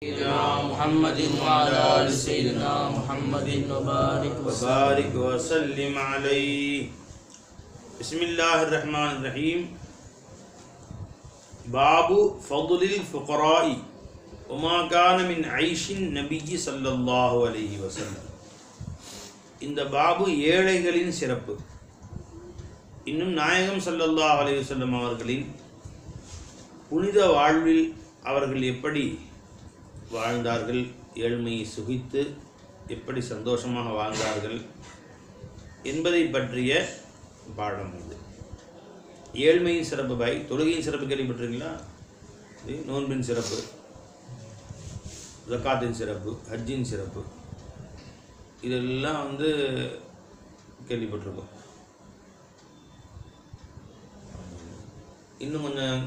محمد وعلى آل سيدنا محمد وبارك وسلم عليه. بسم الله الرحمن الرحيم. باب فضل الفقراء وما كان من عيش النبي صلى الله عليه وسلم. இந்த பாபு ஏழைகளின் சிறப்பு. இன்னும் நாயகம் ஸல்லல்லாஹு அலைஹி வஸல்லம் அவர்களின் புனித வாழ்வில் அவர்கள் எப்படி வாழ்ந்தார்கள், ஏழ்மையை சுகித்து எப்படி சந்தோஷமாக வாழ்ந்தார்கள் என்பதை பற்றிய பாடம் இது. ஏழ்மையின் சிறப்பு பாய், தொழுகையின் சிறப்பு கேள்விப்பட்டிருக்கீங்களா? நோன்பின் சிறப்பு, ஜக்காத்தின் சிறப்பு, ஹஜ்ஜின் சிறப்பு, இதெல்லாம் கேள்விப்பட்டிருக்கோம். இன்னும் கொஞ்சம்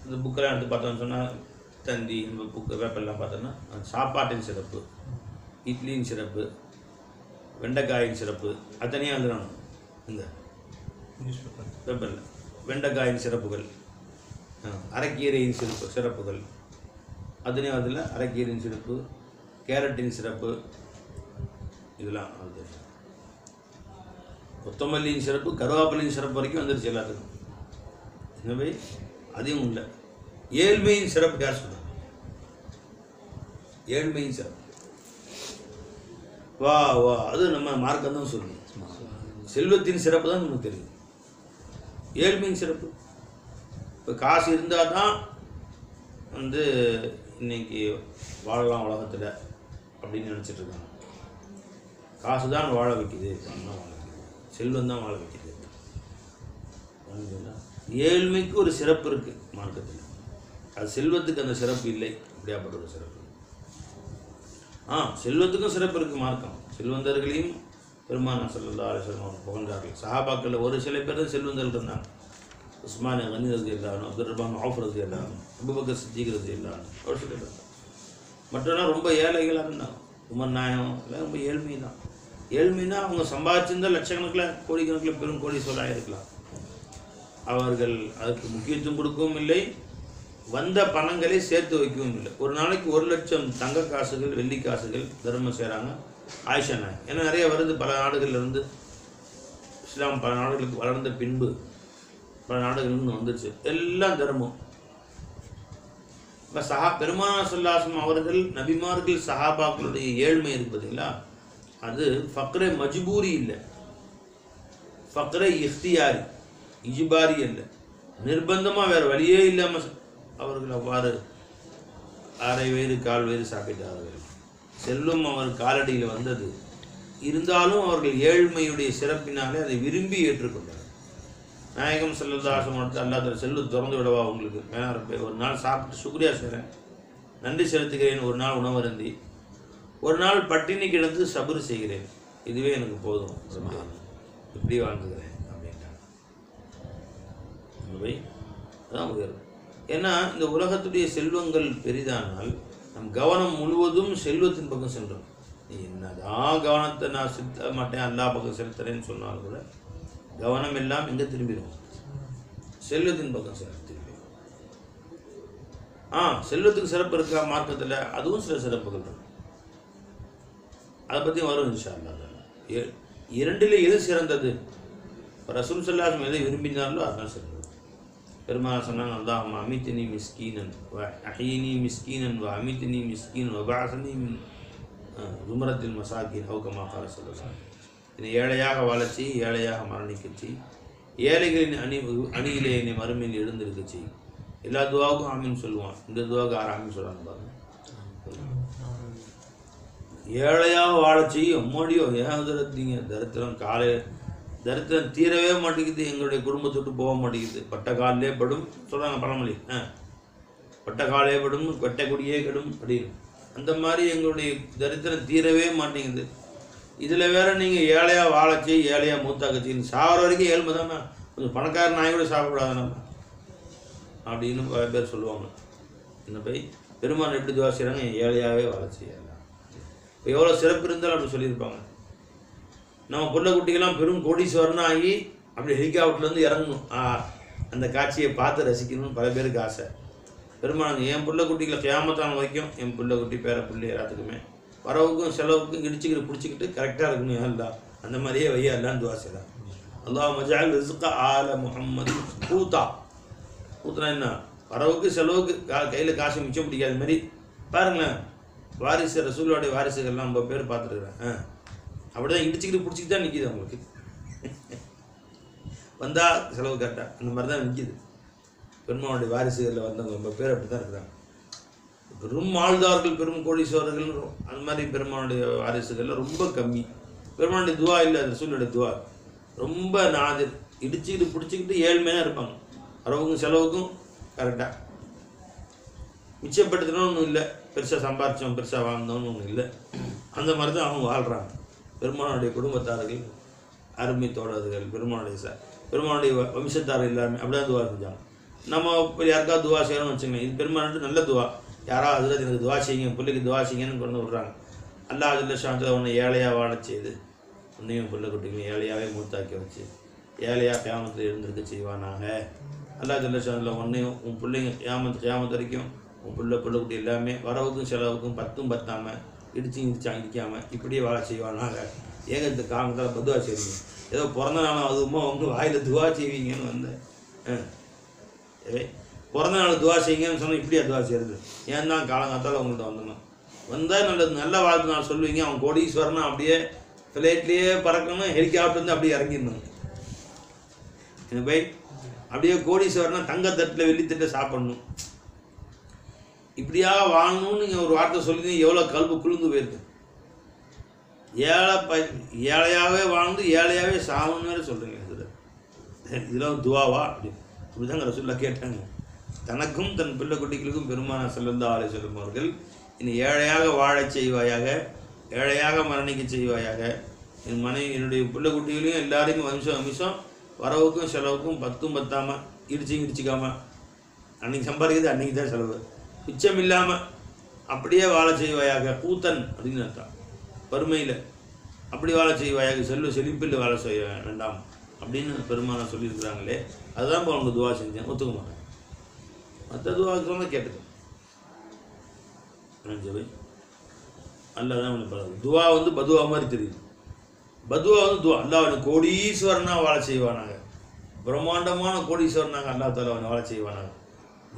இந்த புக்கெல்லாம் எடுத்து பார்த்தோம்னு சொன்னால், தந்தி புக்கு பேப்பர்லாம் பார்த்தோன்னா சாப்பாட்டின் சிறப்பு, இட்லியின் சிறப்பு, வெண்டைக்காயின் சிறப்பு அத்தனையும் எழுதுறாங்க. இந்த பேப்பரில் வெண்டைக்காயின் சிறப்புகள், அரைக்கீரையின் சிறப்புகள் அதுலேயும் அதில் அரைக்கீரையின் சிறப்பு, கேரட்டின் சிறப்பு, இதெல்லாம் அது கொத்தமல்லியின் சிறப்பு, கருவேப்பிலையின் சிறப்பு வரைக்கும் வந்துருச்சு எல்லாத்துக்கும். எனவே அதையும் இல்லை. ஏழ்மையின் சிறப்பு யார் சொல்கிறார்? ஏழ்மையின் சிறப்பு வா வா அது நம்ம மார்க்கம் தான் சொல்லணும். செல்வத்தின் சிறப்பு தான் நமக்கு தெரியும். ஏழ்மையின் சிறப்பு, இப்போ காசு இருந்தால் தான் இன்னைக்கு வாழலாம் உலகத்தில் அப்படின்னு நினச்சிட்டு இருக்காங்க. காசு தான் வாழ வைக்குது, பணம் தான் வாழ வைக்குது, செல்வம் தான் வாழ வைக்குது. ஏழ்மைக்கு ஒரு சிறப்பு இருக்குது மார்க்கத்தில், அது செல்வத்துக்கு அந்த சிறப்பு இல்லை. அப்படியாப்பட்ட ஒரு சிறப்பு. செல்வத்துக்கும் சிறப்பு இருக்குது மார்க்கம். செல்வந்தர்களையும் பெருமானார் ஸல்லல்லாஹு அலைஹி வஸல்லம் புகழ்ந்தார்கள். சஹாபாக்களில் ஒரு சில பேர் தான் செல்வந்தர்கள் இருந்தாங்க. உஸ்மான் கனி ரலியல்லாஹு அன்ஹு, அப்துர் ரஹ்மான் அவுஃப் ரலியல்லாஹு அன்ஹு, அபூபக்கர் சித்திக் ரலியல்லாஹு அன்ஹு, ஒரு சில பேர். மற்றவெல்லாம் ரொம்ப ஏழைகளாக இருந்தாங்க. உமர் நாயகம் எல்லாம் ரொம்ப ஏழ்மை தான். ஏழ்மைனா அவங்க சம்பாதிச்சிருந்தால் லட்சக்கணக்கில் கோடிக்கணக்கில் பெரும் கோடீஸ்வரராக இருக்கலாம். அவர்கள் அதுக்கு முக்கியத்துவம் கொடுக்கவும் இல்லை, வந்த பணங்களை சேர்த்து வைக்கவும் இல்லை. ஒரு நாளைக்கு 1 லட்சம் தங்க காசுகள், வெள்ளி காசுகள் தர்மம் செய்கிறாங்க ஆயிஷா நாயகம். ஏன்னா நிறைய வருது பல நாடுகள்லேருந்து. இஸ்லாம் பல நாடுகளுக்கு வளர்ந்த பின்பு பல நாடுகள்லேருந்து வந்துருச்சு, எல்லாம் தர்மம். இப்போ பெருமானார் ஸல்லல்லாஹு அலைஹி வஸல்லம் அவர்கள், நபிமார்கள், சஹாபாக்களுடைய ஏழ்மை இருப்பதுங்களா, அது ஃபக்ரே மஜ்பூரி இல்லை, ஃபக்ரே இஃப்தியாரி, இஜ்பாரி அல்ல. நிர்பந்தமாக வேறு வழியே இல்லாமல் அவர்கள் அவ்வாறு அரை வயிறு கால் வயிறு சாப்பிட்டார்கள். செல்வம் அவர் காலடியில் வந்தது. இருந்தாலும் அவர்கள் ஏழ்மையுடைய சிறப்பினாலே அதை விரும்பி ஏற்றுக்கொண்டார். நாயகம் ஸல்லல்லாஹு அலைஹி வஸல்லம் அல்லாஹ் செல்வம் திறந்து விடவா உங்களுக்கு, ஒரு நாள் சாப்பிட்டு சுக்ரியா செய்கிறேன், நன்றி செலுத்துகிறேன், ஒரு நாள் உணவருந்தி, ஒரு நாள் பட்டினி கிடந்து சபுர் செய்கிறேன், இதுவே எனக்கு போதும், இப்படி வாழ்ந்துக்கிறேன் அப்படின்ட்டாங்க. அதான் உயர்வு. ஏன்னா இந்த உலகத்துடைய செல்வங்கள் பெரிதானால் நம் கவனம் முழுவதும் செல்வத்தின் பக்கம் சென்றோம். நீ என்னதான் கவனத்தை நான் செலுத்த மாட்டேன், அல்லாஹ் பக்கம் செலுத்துறேன்னு சொன்னால் கூட கவனம் எல்லாம் எங்கே திரும்பிடும்? செல்வத்தின் பக்கம் திரும்பிடும். செல்வத்துக்கு சிறப்பு இருக்கா மார்க்கத்தில்? அதுவும் சில சிறப்புகள் இருக்கு, அதை பற்றியும் வரும் இன்ஷா அல்லாஹ். இரண்டில் எது சிறந்தது? ரசூல் ஸல்லல்லாஹு அலைஹி வஸல்லம் எதை விரும்பினார்களோ அதுதான் சிறந்தது. பெருமாள் சொன்னாங்க, அல்லாஹும்ம அமித்னி மிஸ்கீனன் வ அஹீனி மிஸ்கீனன் வ அமித்னி மிஸ்கீனன் வ பஅஸ்னி மின் ஜும்ரத்தில் மசாக்கீன் அவ் கமா கால ஸல்லல்லாஹு அலைஹி வஸல்லம். என்னை ஏழையாக வாழச்சி, ஏழையாக மரணிக்கச்சி, ஏழைகளின் அணியிலே என்னை மறுமையில் எழுந்திருக்கச்சி. எல்லா துவாவுக்கும் ஆமீன் சொல்லுவான். இந்த துவாவுக்கு 6 ஆமீன் சொல்கிறாங்க பாருங்க. ஏழையாக வாழச்சி, அம்மாடியோ ஏன் தரத்தீங்க, தரித்திரம் தரித்திரம் தீரவே மாட்டேங்குது, எங்களுடைய குடும்பத்தை விட்டு போக மாட்டேங்குது, பட்ட காலிலே படும் சொல்கிறாங்க பழமொழி. பட்ட காலே படும் வெட்ட கொடியே கெடும் அப்படின்னு. அந்த மாதிரி எங்களுடைய தரித்திரம் தீரவே மாட்டேங்குது. இதில் வேற நீங்கள் ஏழையாக வாழச்சி, ஏழையாக மூத்தாக்கச்சின்னு சாகிற வரைக்கும் ஏழ்மை தானே, கொஞ்சம் பணக்கார நாய் கூட சாப்பிடக்கூடாது நம்ம அப்படின்னு பல பேர் சொல்லுவாங்க. இந்த போய் பெருமாள் எப்படி துவா செய்கிறாங்க, ஏழையாகவே வாழச்சி. இப்போ எவ்வளோ சிறப்பு இருந்தாலும் அப்படி சொல்லியிருப்பாங்க. நம்ம பிள்ளை குட்டிகள்லாம் பெரும் கோடீஸ்வரன் ஆகி அப்படி ஹெலிகாப்டர்லேருந்து இறங்கணும், அந்த காட்சியை பார்த்து ரசிக்கணும்னு பல பேருக்கு ஆசை. பெருமாள் என் பிள்ளை குட்டிகளை கியாமத்தான வரைக்கும் என் பிள்ளை குட்டி பேர பிள்ளை எல்லாத்துக்குமே வரவுக்கும் செலவுக்கும் இடிச்சுக்கிட்டு பிடிச்சிக்கிட்டு கரெக்டாக இருக்கணும் அல்லா, அந்த மாதிரியே வையா அல்லான்னு துவா செய்யலாம். அல்லாஹ் மஜால் ரிஸ்க ஆல முஹம்மது பூத்தா. பூத்தனா என்ன, வரவுக்கு செலவுக்கு கையில் காசு மிச்சம் பிடிக்காத மாதிரி பாருங்களேன். வாரிசு ரசூலுடைய வாரிசுகள்லாம் ரொம்ப பேர் பார்த்துருக்குறேன். அப்படி தான் இடிச்சுக்கிட்டு பிடிச்சிக்கிட்டு தான் நிற்கிது அவங்களுக்கு. வந்தால் செலவு கரெக்டாக அந்த மாதிரி தான் நிற்கிது. பெருமானுடைய வாரிசுகளில் வந்தவங்க ரொம்ப பேர் அப்படி தான் இருக்கிறாங்க. பெரும் ஆழ்ந்தார்கள் பெரும் கோடீஸ்வரர்கள் அந்த மாதிரி பெருமானுடைய வாரிசுகளில் ரொம்ப கம்மி. பெருமானுடைய துவா இல்லை, அது ரசூலுடைய துவா ரொம்ப நாதிர். இடிச்சுக்கிட்டு பிடிச்சிக்கிட்டு ஏழ்மையாக இருப்பாங்க. வரவுக்கும் செலவுக்கும் கரெக்டாக மிச்சப்படுத்தணும்னு ஒன்றும் இல்லை, பெருசாக சம்பாரித்தோம் பெருசாக வாழ்ந்தோம்னு ஒன்றும் இல்லை. அந்த மாதிரி தான் அவங்க வாழ்கிறாங்க. பெருமானுடைய குடும்பத்தார்கள், அருமை தோழர்கள், பெருமானுடைய வம்சத்தார்கள் எல்லாருமே அப்படி தான் துவா செஞ்சாங்க. நம்ம இப்போ யாருக்காவது துவா செய்யணும்னு வச்சுக்கோங்க, இது பெருமானுடைய நல்ல துவா. யாராவது அதில் எனக்கு துவா செய்யுங்க, பிள்ளைக்கு துவா செய்யுங்கன்னு கொண்டு விடுறாங்க. அல்லாஹ் அதில் சாந்த உன்னை ஏழையாக வாழ செய்து உன்னையும் பிள்ளை குட்டிங்களையும் ஏழையாகவே மூத்தாக்கி வச்சு ஏழையாக கியாமத்தில் இருந்திருக்க செய்வானாங்க. அல்லாஹ் அதில் சாந்தில் உன்னையும் உன் பிள்ளைங்க கியாமத்து வரைக்கும் உன் பிள்ளை குட்டி எல்லாமே வரவுக்கும் செலவுக்கும் பத்தும் பத்தாமல் இடிக்காமல் இப்படியே வாழ செய்வானாங்க. ஏங்க இந்த காலத்தில் பதுவா செய்வீங்க, ஏதோ பிறந்த நாளும் அதுவுமோ உங்கள் வாயில் துவா செய்வீங்கன்னு வந்தேன். பிறந்த நாள் துவா செய்யுங்கன்னு சொன்னால் இப்படியா துவா செய்கிறது? ஏன் தான் காலங்காத்தால் உங்கள்கிட்ட வந்துடணும். வந்தால் நல்ல வாழ்த்து நாள் சொல்லுவீங்க. அவன் கோடீஸ்வரனா அப்படியே ஃப்ளைட்லேயே பறக்கணும், ஹெலிகாப்டர்லேருந்து அப்படியே இறங்கிடணும். என்ன பை அப்படியே கோடீஸ்வரனா தங்கத்தட்டில் வெள்ளித்தட்டை சாப்பிடணும். இப்படியா வாங்கணும்னு நீங்கள் ஒரு வார்த்தை சொல்லிங்க, எவ்வளோ கல்வி குழுந்து போயிருக்கு. ஏழையாகவே வாழ்ந்து ஏழையாகவே சாகணும்னு வேறு சொல்கிறீங்க. இதெல்லாம் துவாவா அப்படின்னு இப்படிதாங்க ரசூலுல்லாஹ் கேட்டாங்க. தனக்கும் தன் பிள்ளை குட்டிகளுக்கும் பெருமானார் ஸல்லல்லாஹு அலைஹி வஸல்லம் அவர்கள் என்னை ஏழையாக வாழச் செய்வாயாக, ஏழையாக மரணிக்க செய்வாயாக, என் மனைவி என்னுடைய பிள்ளை குட்டிகளையும் எல்லாரையும் வம்சம் வரவுக்கும் செலவுக்கும் பத்தும் பத்தாமல் இடிச்சிக்காமல் அன்றைக்கி சம்பாதிக்கிறது அன்றைக்கி தான் செலவு மிச்சம் இல்லாமல் அப்படியே வாழ செய்வாயாக. கூத்தன் அப்படின்னு அர்த்தம், வறுமையில் அப்படி வாழ செய்வாயாக, செழிப்பில் வாழ செய்ய வேண்டாம் அப்படின்னு பெருமானார் சொல்லியிருக்கிறாங்களே. அதுதான் இப்போ அவங்க துவா செஞ்சேன், ஒத்துக்க மாட்டேன். மற்ற துவாவுக்கு தான் கேட்டுக்கேன். அல்ல தான் துவா வந்து பதுவா மாதிரி தெரியுது. பதுவா வந்து துவா அல்லா அவனை கோடீஸ்வரனாக வாழ செய்வானாங்க, பிரம்மாண்டமான கோடீஸ்வரனாக அல்லா தாலா அவனை வாழ செய்வானாங்க,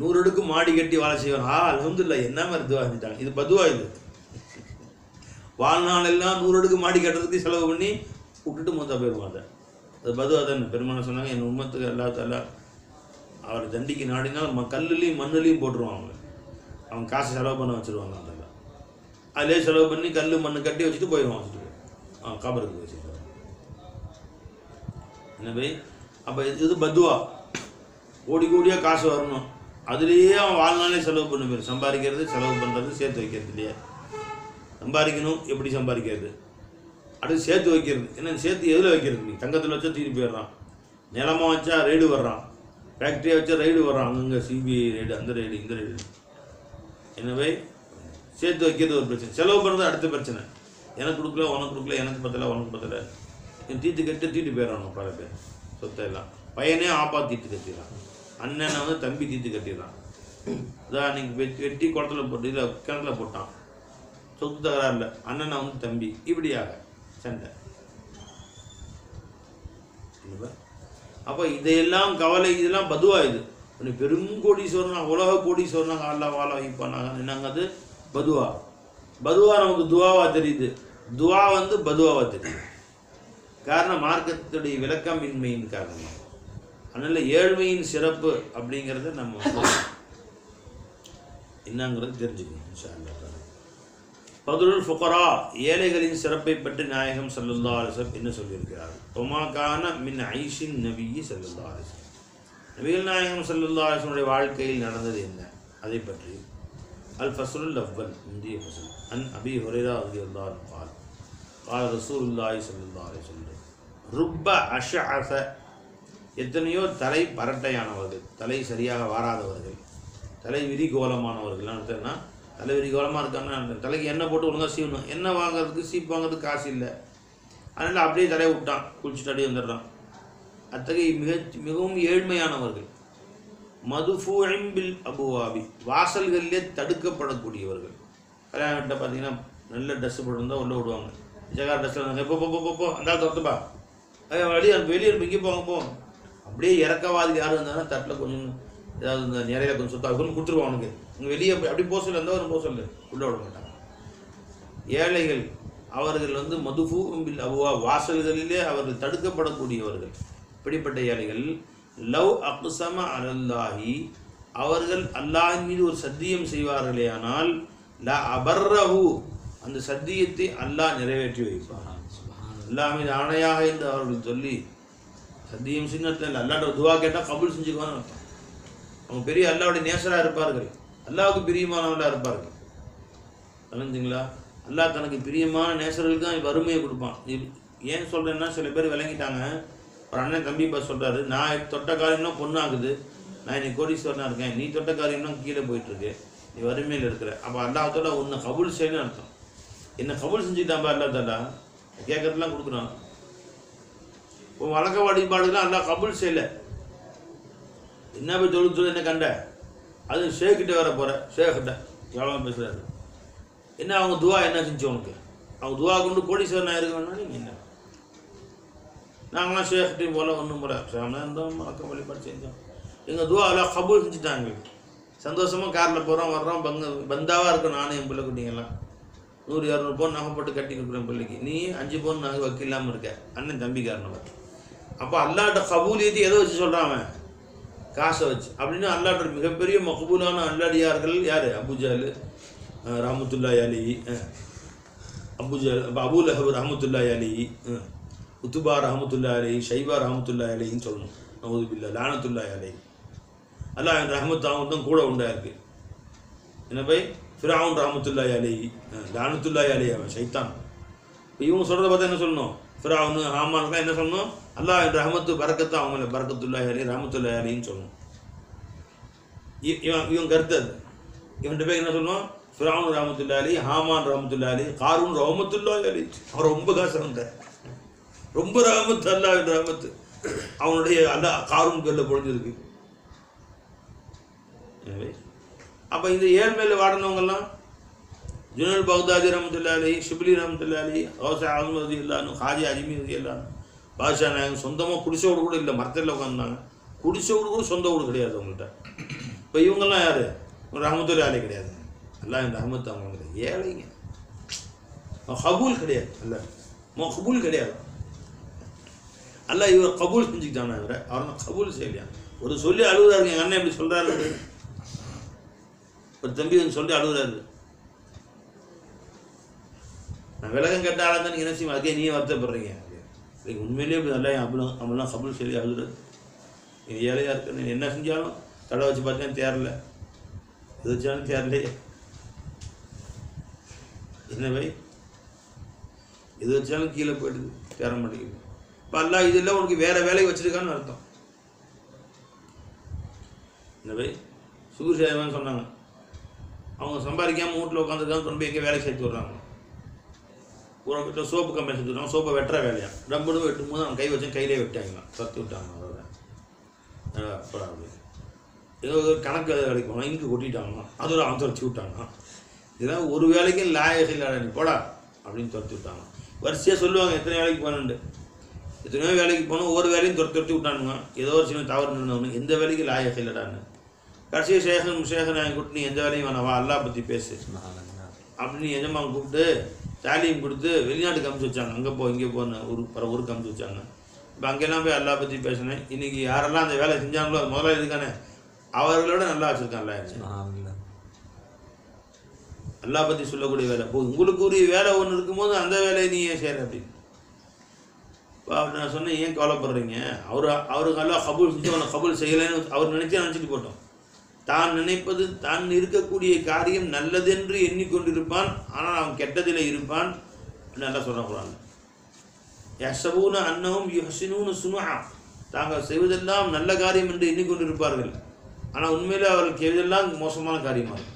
100 அடுக்கு மாடி கட்டி வாழ செய்வாங்க. அல்ஹம்துலில்லாஹ் என்ன மாதிரி துவா செஞ்சுட்டாங்க. இது பதுவா. இது வாழ்நாள் எல்லாம் 100 அடுக்கு மாடி கட்டுறதுக்கு செலவு பண்ணி விட்டுட்டு மூத்தா போயிடுவாங்க. அது பதுவா தானே. பெருமானை சொன்னாங்க, என் உம்மத்துக்கு அல்லா தாலா அவர் தண்டிக்கு நாடினால் கல்லுலேயும் மண்ணுலேயும் போட்டுருவாங்க. அவங்க காசு செலவு பண்ண வச்சுருவாங்க. அதெல்லாம் அதிலே செலவு பண்ணி கல் மண் கட்டி வச்சுட்டு போயிடுவான். வச்சுட்டு காபருக்கு வச்சுருவாங்க. எனவே அப்போ இது பதுவா. கோடியாக காசு வரணும், அதுலேயே அவன் வாழ்நாளே செலவு பண்ண போயிடும். சம்பாதிக்கிறது, செலவு பண்ணுறது, சேர்த்து வைக்கிறது இல்லையா? சம்பாதிக்கணும், எப்படி சம்பாதிக்கிறது, அடுத்து சேர்த்து வைக்கிறது. என்ன சேர்த்து எதில் வைக்கிறது? நீ தங்கத்தில் வச்சா தீர்ப்பு போயிடுறான், நிலமாக வச்சா ரைடு வர்றான், ஃபேக்ட்ரியை வச்சா ரைடு வர்றான், அங்கங்கே சிபிஐ ரைடு, அந்த ரைடு, இந்த ரைடு. எனவே சேர்த்து வைக்கிறது ஒரு பிரச்சனை, செலவு பண்ணுறது அடுத்த பிரச்சனை. எனக்கு கொடுக்கல, உனக்கு கொடுக்கல, எனக்கு பத்தலை, உனக்கு பத்தலை, தீட்டு கட்டு போயிடறான். பல பேர் சொத்தை எல்லாம் பையனே ஆப்பா தீட்டு கட்டிடுறான், அண்ணனை வந்து தம்பி தீட்டு கட்டிடுறான். அதான் அன்றைக்கி வெட்டி குளத்துல போட்டு இதில் கிணத்துல போட்டான், சொத்து தகராறு இல்லை, அண்ணனை வந்து தம்பி, இப்படியாக சண்டை. அப்போ இதையெல்லாம் கவலை, இதெல்லாம் பதுவா. இது பெரும் கோடீஸ்வரனாக, உலக கோடீஸ்வரனாக அல்லா வாழ வைப்பானாங்க. என்னங்க அது பதுவா. பதுவா நமக்கு துவாவா தெரியுது, துவா வந்து பதுவாவா தெரியுது. காரணம் மார்க்கத்துடைய விளக்கமின்மையின் காரணம். அதனால ஏழ்மையின் சிறப்பு அப்படிங்கிறத நம்ம என்னங்கிறது தெரிஞ்சுக்கணும். இன்ஷா அல்லாஹ். ஃபதுலுல் ஃபுகரா, ஏழைகளின் சிறப்பை பற்றி நாயகம் ஸல்லல்லாஹு அலைஹி வஸல்லம் என்ன சொல்லியிருக்கிறார்? ஒமா கான மின் ஐஷின் நபியி ஸல்லல்லாஹு அலைஹி வஸல்லம், நபிகள் நாயகம் ஸல்லல்லாஹு அலைஹி வஸல்லம் வாழ்க்கையில் நடந்தது என்ன, அதை பற்றி. அல் ஃபஸ்லுல் அவ்வல், முந்திய ஃபஸ்ல். அன் அபி ஹுரைரா ரலியல்லாஹு அன்ஹு قال قال ரசூலுல்லாஹி ஸல்லல்லாஹு அலைஹி வஸல்லம் ருப்ப அஷ்அஸ, எத்தனையோ தலை பரட்டையானவர்கள், தலை சரியாக வாராதவர்கள், தலை விரிகோலமானவர்கள். என்ன தலை விரிகோலமாக இருக்காங்கன்னா தலைக்கு எண்ணெய் போட்டு ஒழுங்காக சீவணும். எண்ணெய் வாங்குறதுக்கு சீப் வாங்குறதுக்கு காசு இல்லை, அதனால் அப்படியே தலையை விட்டான், குளிச்சுட்டு அப்படியே வந்துடுறான். அத்தகைய மிகவும் ஏழ்மையானவர்கள். மதுஃபூஇன் பில் அபுவாபி, வாசல்களிலே தடுக்கப்படக்கூடியவர்கள். கல்யாண வீட்டில் பார்த்தீங்கன்னா நல்ல ட்ரெஸ் போட்டிருந்தா உள்ளே விடுவாங்க. ஜகார் ட்ரெஸ்ஸில் போ அந்த துரத்துப்பா, வெளியே இங்கே போங்க போ. அப்படியே இறக்கவாதி யார் இருந்தாலும் தட்டில் கொஞ்சம் ஏதாவது இந்த நிறைய கொஞ்சம் சொத்தா கொஞ்சம் கொடுத்துருவான் அவனுக்கு. இங்கே வெளியே அப்படி போக சொல்ல இருந்தால் ஒரு போக சொல்லு, உள்ளே விட மாட்டாங்க. ஏழைகள் அவர்கள் மதுஃபூ பில் அபுவா, வாசல்களிலே அவர்கள் தடுக்கப்படக்கூடியவர்கள். இப்படிப்பட்ட ஏழைகள் லவ் அக்ஸம அலல்லாஹி, அவர்கள் அல்லாஹின் மீது ஒரு சத்தியம் செய்வார்களே ஆனால் லா அபர்ரஹு, அந்த சத்தியத்தை அல்லாஹ் நிறைவேற்றி வைப்பார். அல்லாஹ் மீது ஆணையாக என்று அவர்கள் சொல்லி சத்தியம் சின்னத்தில் அல்லாஹ்ட்ட துவா கேட்டால் கபூல் செஞ்சுக்குவான்னு அர்த்தம். அவங்க பெரிய அல்லாஹ்வுடைய நேசராக இருப்பார்கள், அல்லாஹ்வுக்கு பிரியமானவர்களாக இருப்பார்கள். தெரிஞ்சுங்களா? அல்லாஹ் தனக்கு பிரியமான நேசர்களுக்கு தான் வறுமையை கொடுப்பான். ஏன் சொல்கிறேன்னா, சில பேர் விளங்கிட்டாங்க. ஒரு அண்ணன் தம்பி சொல்கிறாரு, நான் தொட்ட காரியம்னா பொண்ணாகுது, நான் இன்னைக்கு கோடீஸ்வரனாக இருக்கேன், நீ தொட்ட காரியம்னா கீழே போயிட்டுருக்கு, நீ வறுமையில் இருக்கிற. அப்போ அல்லாஹ்வோட உன்னை கபூல் செய்யணும்னு அர்த்தம். என்ன கபூல் செஞ்சுட்டான்பா அல்லா தாலா, கேட்கறதுலாம் கொடுக்குறான். இப்போ வழக்க வழிபாடுலாம் அல்லாஹ் கபூல் செய்யலை. என்ன போய் தொழுது என்ன கண்ட, அது ஷேக்கிட்ட வர போகிற, ஷேக்கிட்ட எவ்வளோ பேசுகிறாரு. என்ன அவங்க துவா என்ன செஞ்சு உனக்கு, அவங்க துவா கொண்டு கோடீஸ்வரனாக இருக்கணும்னா நீங்கள் என்ன, நாங்களாம் ஷேக்கிட்டையும் போல ஒன்றும் போல சாமனா இருந்தோம், வழக்க வழிபாடு செஞ்சோம், எங்கள் துவா எல்லாம் கபூல் செஞ்சுட்டாங்க. சந்தோஷமாக காரில் போகிறோம் வர்றோம், பந்தாவாக இருக்கும். நானும் என் பிள்ளை குட்டிங்கெல்லாம் 100-200 பவுன் நகை போட்டு கட்டி கொடுக்குறேன் பிள்ளைக்கு, நீ 5 பவுன் நகை வைக்க இல்லாமல் இருக்க, அண்ணன் தம்பி காரணம். அப்போ அல்லாட்ட கபூலியத்தை எதை வச்சு சொல்கிறான் அவன், காசை வச்சு. அப்படின்னு அல்லாட்ட மிகப்பெரிய மகபூலான அல்லாடியார்கள் யார், அபுஜஹல் ரஹ்மத்துல்லாஹி அலைஹி, அபுஜஹல் அபூ லஹப் ரஹ்மத்துல்லாஹி அலைஹி, உத்துபா ரஹ்மத்துல்லாஹி அலைஹி, ஷைபா ரஹ்மத்துல்லாஹி அலைஹின்னு சொல்லணும். நஊது பில்லாஹ், லானத்துல்லாஹி அலைஹி. அல்லாஹ் என் ரஹ்மத் அவங்க தான் கூட உண்டா இருக்கு. என்ன பை ஃபிரௌன் ரஹ்மத்துல்லாஹி அலைஹி, லானத்துல்லாஹி அலைஹி, அவன் ஷைத்தான். இப்போ இவங்க சொல்கிறத பார்த்தா என்ன சொல்லணும், ஃபிரௌன் ஹாமான்லாம் என்ன சொல்லணும், அல்லாஹ் என் ரஹ்மத்து பரக்கத்து அவங்கள பரக்கத்துல்லாஹி அலைஹி ரஹ்மத்துல்லாஹி அலைஹின்னு சொல்லணும். இவன் கருத்து அது. இவன்கிட்ட போய் என்ன சொல்லணும், ஃபிரௌன் ரஹ்மத்துல்லாஹி அலைஹி, ஹாமான் ரஹ்மத்துல்லாஹி அலைஹி, காரூன் ரஹ்மத்துல்லாஹி அலைஹி. அவன் ரொம்ப காசு வந்தார், ரொம்ப ரஹமத்து, அல்லாஹ் ரஹமத்து அவனுடைய அல்லாஹ் காரூன் கல்ல பொழுதுருக்கு. எனவே அப்போ இந்த ஏழ்மையில் வாடினவங்கெல்லாம் ஜுனல் பக்தாதி ரஹமத்துல்லாஹி அலைஹி, ஷிப்லி ரஹமத்துல்லாஹி அலைஹி, கௌஸ ஆஸம் ரலியல்லாஹு அன்ஹு, ஹாஜி அஜ்மி ரலியல்லாஹு அன்ஹு, பாஷா நாயகம் சொந்தமாக குடிசை வீடு கூட இல்லை, மரத்தில் உட்காந்துருந்தாங்க. குடிசை வீடு கூட சொந்த வீடு கிடையாது அவங்கள்ட்ட. இப்போ இவங்கெல்லாம் யார், ரஹமத்துல்லாஹி அலைஹி கிடையாது, அல்லாஹ் இந்த ரஹமத்து அவங்க கிடையாது. ஏழைங்க கபூல் கிடையாது, அல்லாஹ் மக்பூல் கிடையாது. அல்லாஹ் இவர் கபூல் செஞ்சுக்கிட்டான், அவரை கபூல் செய்யலையா. ஒரு சொல்லி அழுகுறாரு, எங்கள் அண்ணன் எப்படி சொல்கிறாரு, ஒரு தம்பி வந்து சொல்லி அழுகுறாரு, நான் விலகம் கேட்ட ஆளாக தான் நீங்கள் என்ன செய்வோம், அதே நீயே வருத்தப்படுறீங்க. உண்மையிலேயே இப்படி நல்லா அவங்களாம் கபூல் சொல்லி அழுகுறது. நீ ஏழையாக இருக்க, நீ என்ன செஞ்சாலும் தடை வச்சு பார்த்தேன் தேரல, இது வச்சாலும் தேரலையே. என்ன பை, இது வச்சாலும் கீழே போயிடுது, தேர மாட்டேங்குது. இப்போ அல்லாஹ் இதெல்லாம் உனக்கு வேறு வேலையை வச்சுருக்கான்னு அர்த்தம். என்ன பை, சுகுர் சேவன் சொன்னாங்க, அவங்க சம்பாதிக்காமல் வீட்டில் உட்காந்துருக்காங்க, கொண்டு போய் எங்கே வேலை சேர்த்து விட்றாங்க. ஒரு வீட்டில் சோப்பு கம்பெனி சேர்த்து விட்றாங்க, சோப்பை வெட்டுற வேலையா, டம்புன்னு வெட்டும் போது அவங்க கை வச்சு கையிலே வெட்டாங்களாம், தத்து விட்டாங்க. அதோட ஏதோ கணக்கு வேலைக்கு போனால் இங்கு கொட்டிட்டாங்களாம், அதோட அவன் துரத்தி விட்டாங்க. இதெல்லாம் ஒரு வேலைக்கும் லாயக இல்லை, நீ போடா அப்படின்னு துரத்தி விட்டாங்க. வரிசையாக சொல்லுவாங்க எத்தனை வேலைக்கு போகணுன்ட்டு. எத்தனையோ வேலைக்கு போனோம், ஒவ்வொரு வேலையும் துரத்தி விட்டானுங்க, ஏதோ ஒரு சின்ன தவறு நடந்தவனு, எந்த வேலைக்கு லாயக இல்லைடான்னு. கடைசியாக சேகன் கூப்பிட்டு நீ எந்த வேலையும் வேணாவா, அல்லாஹ் பற்றி பேசு அப்படின்னு எஜமான் கூப்பிட்டு தாலியும் கொடுத்து வெளிநாட்டுக்கு அமுச்சு வச்சாங்க. அங்கே போ இங்கே போன ஊருக்கு அமுச்சு வச்சாங்க. இப்போ அங்கெல்லாம் போய் அல்லாஹ் பற்றி பேசினேன். இன்றைக்கி யாரெல்லாம் அந்த வேலை செஞ்சாங்களோ அது முதல்ல இருக்கானே அவர்களோட நல்லா வச்சுருக்கான்ல. அல்லாஹ் பற்றி சொல்லக்கூடிய வேலை, இப்போ உங்களுக்கு உரிய வேலை ஒன்று இருக்கும்போது அந்த வேலையை நீ ஏன் செய்கிற அப்படின்னு. இப்போ அப்படி நான் சொன்னேன், ஏன் கவலைப்படுறீங்க, அவருக்கு அல்லாஹ் கபூல் செஞ்சு அவனை கபூல் செய்யலைன்னு அவர் நினச்சிட்டு போட்டோம். தான் நினைப்பது தான் இருக்கக்கூடிய காரியம் நல்லதென்று எண்ணிக்கொண்டிருப்பான், ஆனால் அவன் கெட்டதில் இருப்பான். நல்லா சொல்லக்கூடாது. யஹ்சபூன அன்னஹும் யுஹ்சினூன சுன்ஆ, தாங்கள் செய்வதெல்லாம் நல்ல காரியம் என்று எண்ணிக்கொண்டிருப்பார்கள், ஆனால் உண்மையில் அவர்கள் செய்வதெல்லாம் மோசமான காரியமாக இருக்கும்.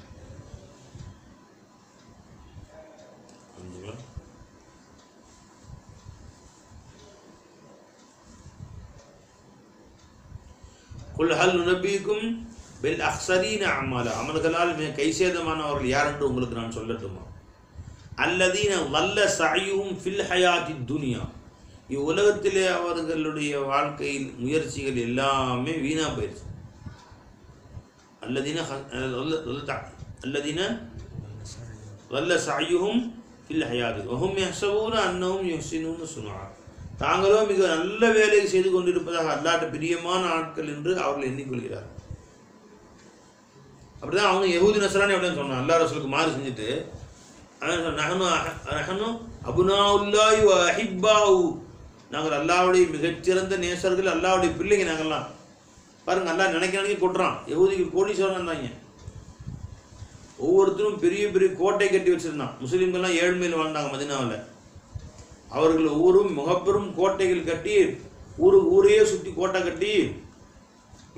குல் ஹல் நுனபியுக்கும் பில் அக்ஸரீன அமால, அமல்களால் மிக கைசேதமானவர்கள் யார் என்று உங்களுக்கு நான் சொல்லட்டுமா? அல்லதீன வல்ல சயுவும் ஃபில் ஹயாத்தி துனியா, இவ்வுலகத்திலே அவர்களுடைய வாழ்க்கையில் முயற்சிகள் எல்லாமே வீணா போயிடுச்சு. அல்லதீன வல்ல சயுவும் ஃபில் ஹயாத்தி வஹும் யஹ்ஸபூன அன்னஹும் யுஹ்ஸினூன சுன்ஆ, தாங்களோ மிக நல்ல வேலையை செய்து கொண்டிருப்பதாக அல்லாஹ்வுக்கு பிரியமான ஆட்கள் என்று அவர்கள் எண்ணிக்கொள்கிறார்கள். அப்படிதான் அவங்க யஹூதி நஸ்ரானி அப்படின்னு சொன்னான். அல்லாஹ் ரசூலுக்கு மாறு செஞ்சுட்டு நஹனு அபுனாஉல்லாஹி வ அஹிப்பாஹு, நாங்கள் அல்லாஹ்வுடைய மிகச்சிறந்த நேசர்கள், அல்லாஹ்வுடைய பிள்ளைங்க நாங்கள்லாம். பாருங்க, அல்லாஹ் நினைக்க கொட்டுறான். யஹூதிக்கு கோடீஸ்வரன் இருந்தாங்க. ஒவ்வொருத்தரும் பெரிய பெரிய கோட்டை கட்டி வச்சிருந்தான். முஸ்லீம்கள்லாம் ஏழ்மையில் வாழ்ந்தாங்க மதீனாவில். அவர்கள் ஒவ்வொரும் முகப்பெரும் கோட்டைகள் கட்டி ஊரையே சுற்றி கோட்டை கட்டி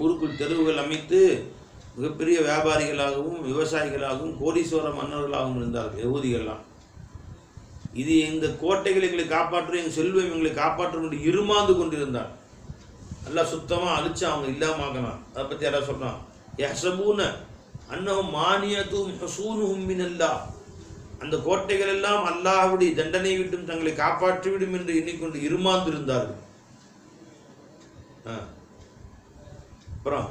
ஊருக்குள் தெருவுகள் அமைத்து மிகப்பெரிய வியாபாரிகளாகவும் விவசாயிகளாகவும் கோடீஸ்வர மன்னர்களாகவும் இருந்தார்கள் யஹூதிகள்லாம். இது இந்த கோட்டைகள் எங்களை காப்பாற்றும், எங்கள் செல்வம் எங்களை காப்பாற்றும் என்று இருமாந்து கொண்டிருந்தார். எல்லாம் சுத்தமாக அழிச்சு அவங்க இல்லாமக்கணும். அதை பற்றி யாராவது சொல்கிறான், யஹ்ஸபூன அன்னஹும் மானியத்தும் ஹுசூனுஹும் மினல்லாஹ், அந்த கோட்டைகள் எல்லாம் அல்லாஹ்வுடைய தண்டனை விட்டும் தங்களை காப்பாற்றிவிடும் என்று எண்ணிக்கொண்டு இருமாந்திருந்தார்கள். அப்புறம்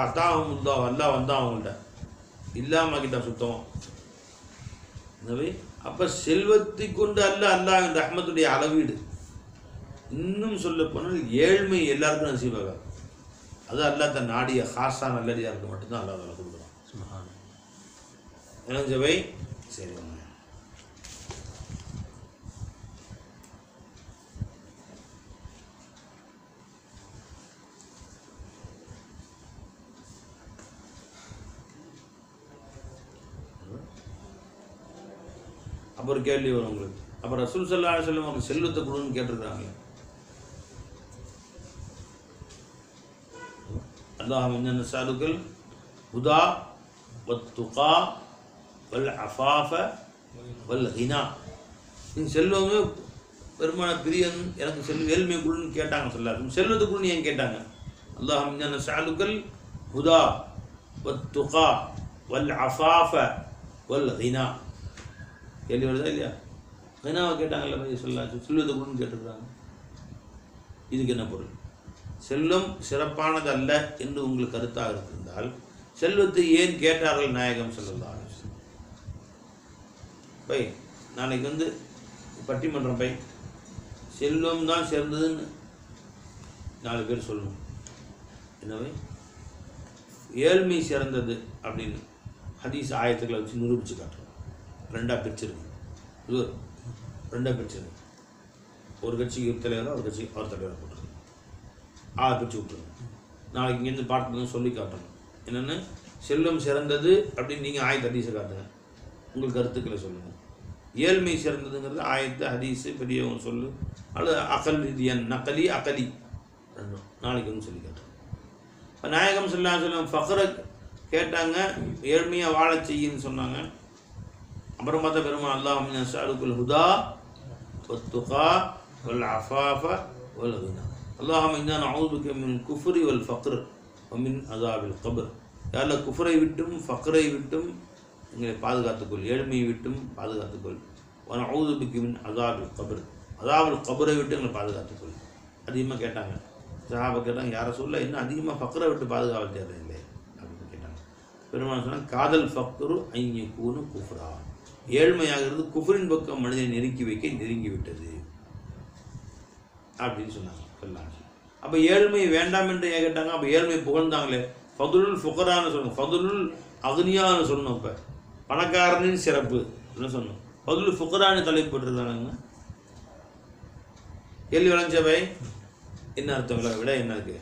அல்லாஹ் வந்தான் அவங்கள்ட்ட இல்லாமக்கிட்டான் சுத்தம். எனவே அப்போ செல்வத்தை கொண்டு அல்லாஹ்வின் ரஹ்மத்துடைய அளவீடு. இன்னும் சொல்ல போனால் ஏழ்மை எல்லாருக்கும் நசீபாக, அது அல்லாஹ் தன் நாடிய ஹாஸா நல்லடியாருக்கு மட்டும்தான் அல்லாஹ் அதை கொடுக்குறான். இளஞ்சவை சரி அப்போ ஒரு கேள்வி வரும் உங்களுக்கு. அப்போ ரசூல் ஸல்லல்லாஹு அலைஹி வஸல்லம் அவங்க செல்வத்தை கொடுன்னு கேட்டிருக்கிறாங்க. அல்லாஹும்ம இன்னா நஸ்அலுக்கல் ஹுதா வத்துகா வல் அஃபாஃப வல் கினா, நீங்கள் செல்வமே பெருமான பிரியன் எனக்கு ஏழ்மை கொடுன்னு கேட்டாங்க. சொல்லாது செல்வத்தை கொடுன்னு ஏன் கேட்டாங்க? அல்லாஹும்ம இன்னா நஸ்அலுக்கல் ஹுதா வத்துகா வல் அஃபாஃப வல் கினா. கேள்வி வருதா இல்லையா? கினாவை கேட்டாங்கல்ல பையன் சொல்லாச்சு, செல்வத்தை கொடுன்னு கேட்டிருக்காங்க. இதுக்கு என்ன பொருள்? செல்வம் சிறப்பானது அல்ல என்று உங்களுக்கு கருத்தாக இருந்தால் செல்வத்தை ஏன் கேட்டார்கள் நாயகம் ஸல்லல்லாஹு அலைஹி வஸல்லம்? பை நாளைக்கு பட்டிமன்றம் பை செல்வம் தான் சிறந்ததுன்னு 4 பேர் சொல்லணும். என்னவை ஏழ்மை சிறந்தது அப்படின்னு ஹதீஸ் ஆயத்துக்களை வச்சு நிரூபித்து காட்டுறோம். 2ஆக பிரிச்சிருக்கு. இது 2ஆக பிரிச்சிருக்கு. ஒரு கட்சிக்கு தலைவராக ஒரு கட்சிக்கு அவர் தலைவராக போட்டுருக்கு. 6 பிரித்து விட்டுருங்க. நாளைக்கு இங்கேருந்து பார்த்து சொல்லி காட்டணும். என்னென்னு செல்வம் சிறந்தது அப்படின்னு நீங்கள் ஆயத்து ஹதீஸை காட்டுங்க, உங்கள் கருத்துக்களை சொல்லுங்கள். ஏழ்மை சிறந்ததுங்கிறது ஆயத்து ஹதீஸு பெரியவங்க சொல்லு, அல்லது அகல் ரீதியன் நக்கலி அகலி ரெண்டும் நாளைக்கு சொல்லி காட்டுறோம். இப்போ நாயகம் ஸல்லல்லாஹு அலைஹி வஸல்லம் ஃபக்ரை கேட்டாங்க, ஏழ்மையாக வாழ செய்யுன்னு சொன்னாங்க. அப்புறம் பார்த்தா பெருமான் அல்லாஹும்ம இன்னா நஸ்அலுக்கல் ஹுதா வத்துகா வல் அஃபாஃப வல் கினா, அல்லாஹும்ம இன்னா நஊது பிக மின் குஃப்ரி வல் ஃபக்ர் வ மின் அஸாபில் கப்ர். யாரில் குஃப்ரை விட்டும் ஃபக்ரை விட்டும் எங்களை பாதுகாத்துக்கொள், ஏழ்மையை விட்டும் பாதுகாத்துக்கொள். வ நஊது பிக மின் அஸாபில் கப்ர், அஸாபில் கப்ரை விட்டு எங்களை பாதுகாத்துக்கொள். அதிகமாக கேட்டாங்க. சஹாபா கேட்டாங்க, யாரை சொல்ல இன்னும் அதிகமாக ஃபக்ரை விட்டு பாதுகாப்பு தேவையில்லை அப்படின்னு கேட்டாங்க. பெருமான் சொன்னாங்க, காதல் ஃபக்ரு ஐன் யகூனு குஃப்ரா, ஏழ்மையாகிறது குஃப்ரின் பக்கம் மனிதனை நெருங்கி விட்டது அப்படின்னு சொன்னாங்க. அப்போ ஏழ்மை வேண்டாம் என்று கேட்டாங்க. அப்போ ஏழ்மை புகழ்ந்தாங்களே, ஃபதுலுல் ஃபுகரான்னு சொல்லணும், ஃபதுலுல் அக்னியான்னு சொல்லணும். இப்போ பணக்காரனின் சிறப்பு என்ன சொல்லணும், ஃபதுலுல் ஃபுகரான்னு தலைப்பு போட்டுருக்காங்க. கேள்வி விளைஞ்சவை என்ன அர்த்தம் விட என்ன இருக்கு?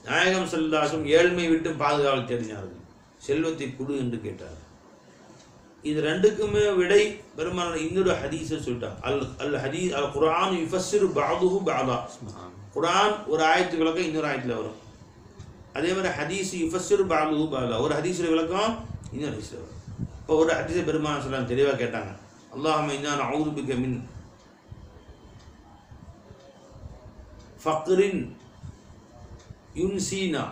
நாயகம் ஸல்லல்லாஹு அலைஹி வஸல்லம் ஏழ்மை விட்டு பாதுகாவல் தெரிஞ்சார்கள், செல்வத்தை கொடு என்று கேட்டார். இது ரெண்டுக்குமே விடை பெருமாள் இன்னொரு ஹதீஸை சொல்லிட்டாங்க. அல் ஹதீஸ் அல் குர்ஆன் யுஃபஸ்ஸிரு பஅதுஹு பஅதா, குர்ஆன் ஒரு ஆயத்து விளக்கம் இன்னொரு ஆயத்தில் வரும். அதே மாதிரி ஹதீஸ் யுஃபஸ்ஸிரு பஅதுஹு பஅதா, ஒரு ஹதீஸில் விளக்கம் இன்னொரு ஹதீஸில் வரும். இப்போ ஒரு ஹதீஸை பெருமாள் ஸல்லல்லாஹு தெளிவாக கேட்டாங்க, அல்லாஹும்ம இன்னா நஊது பிக மின் ஃபக்ரின் யுன்சீனா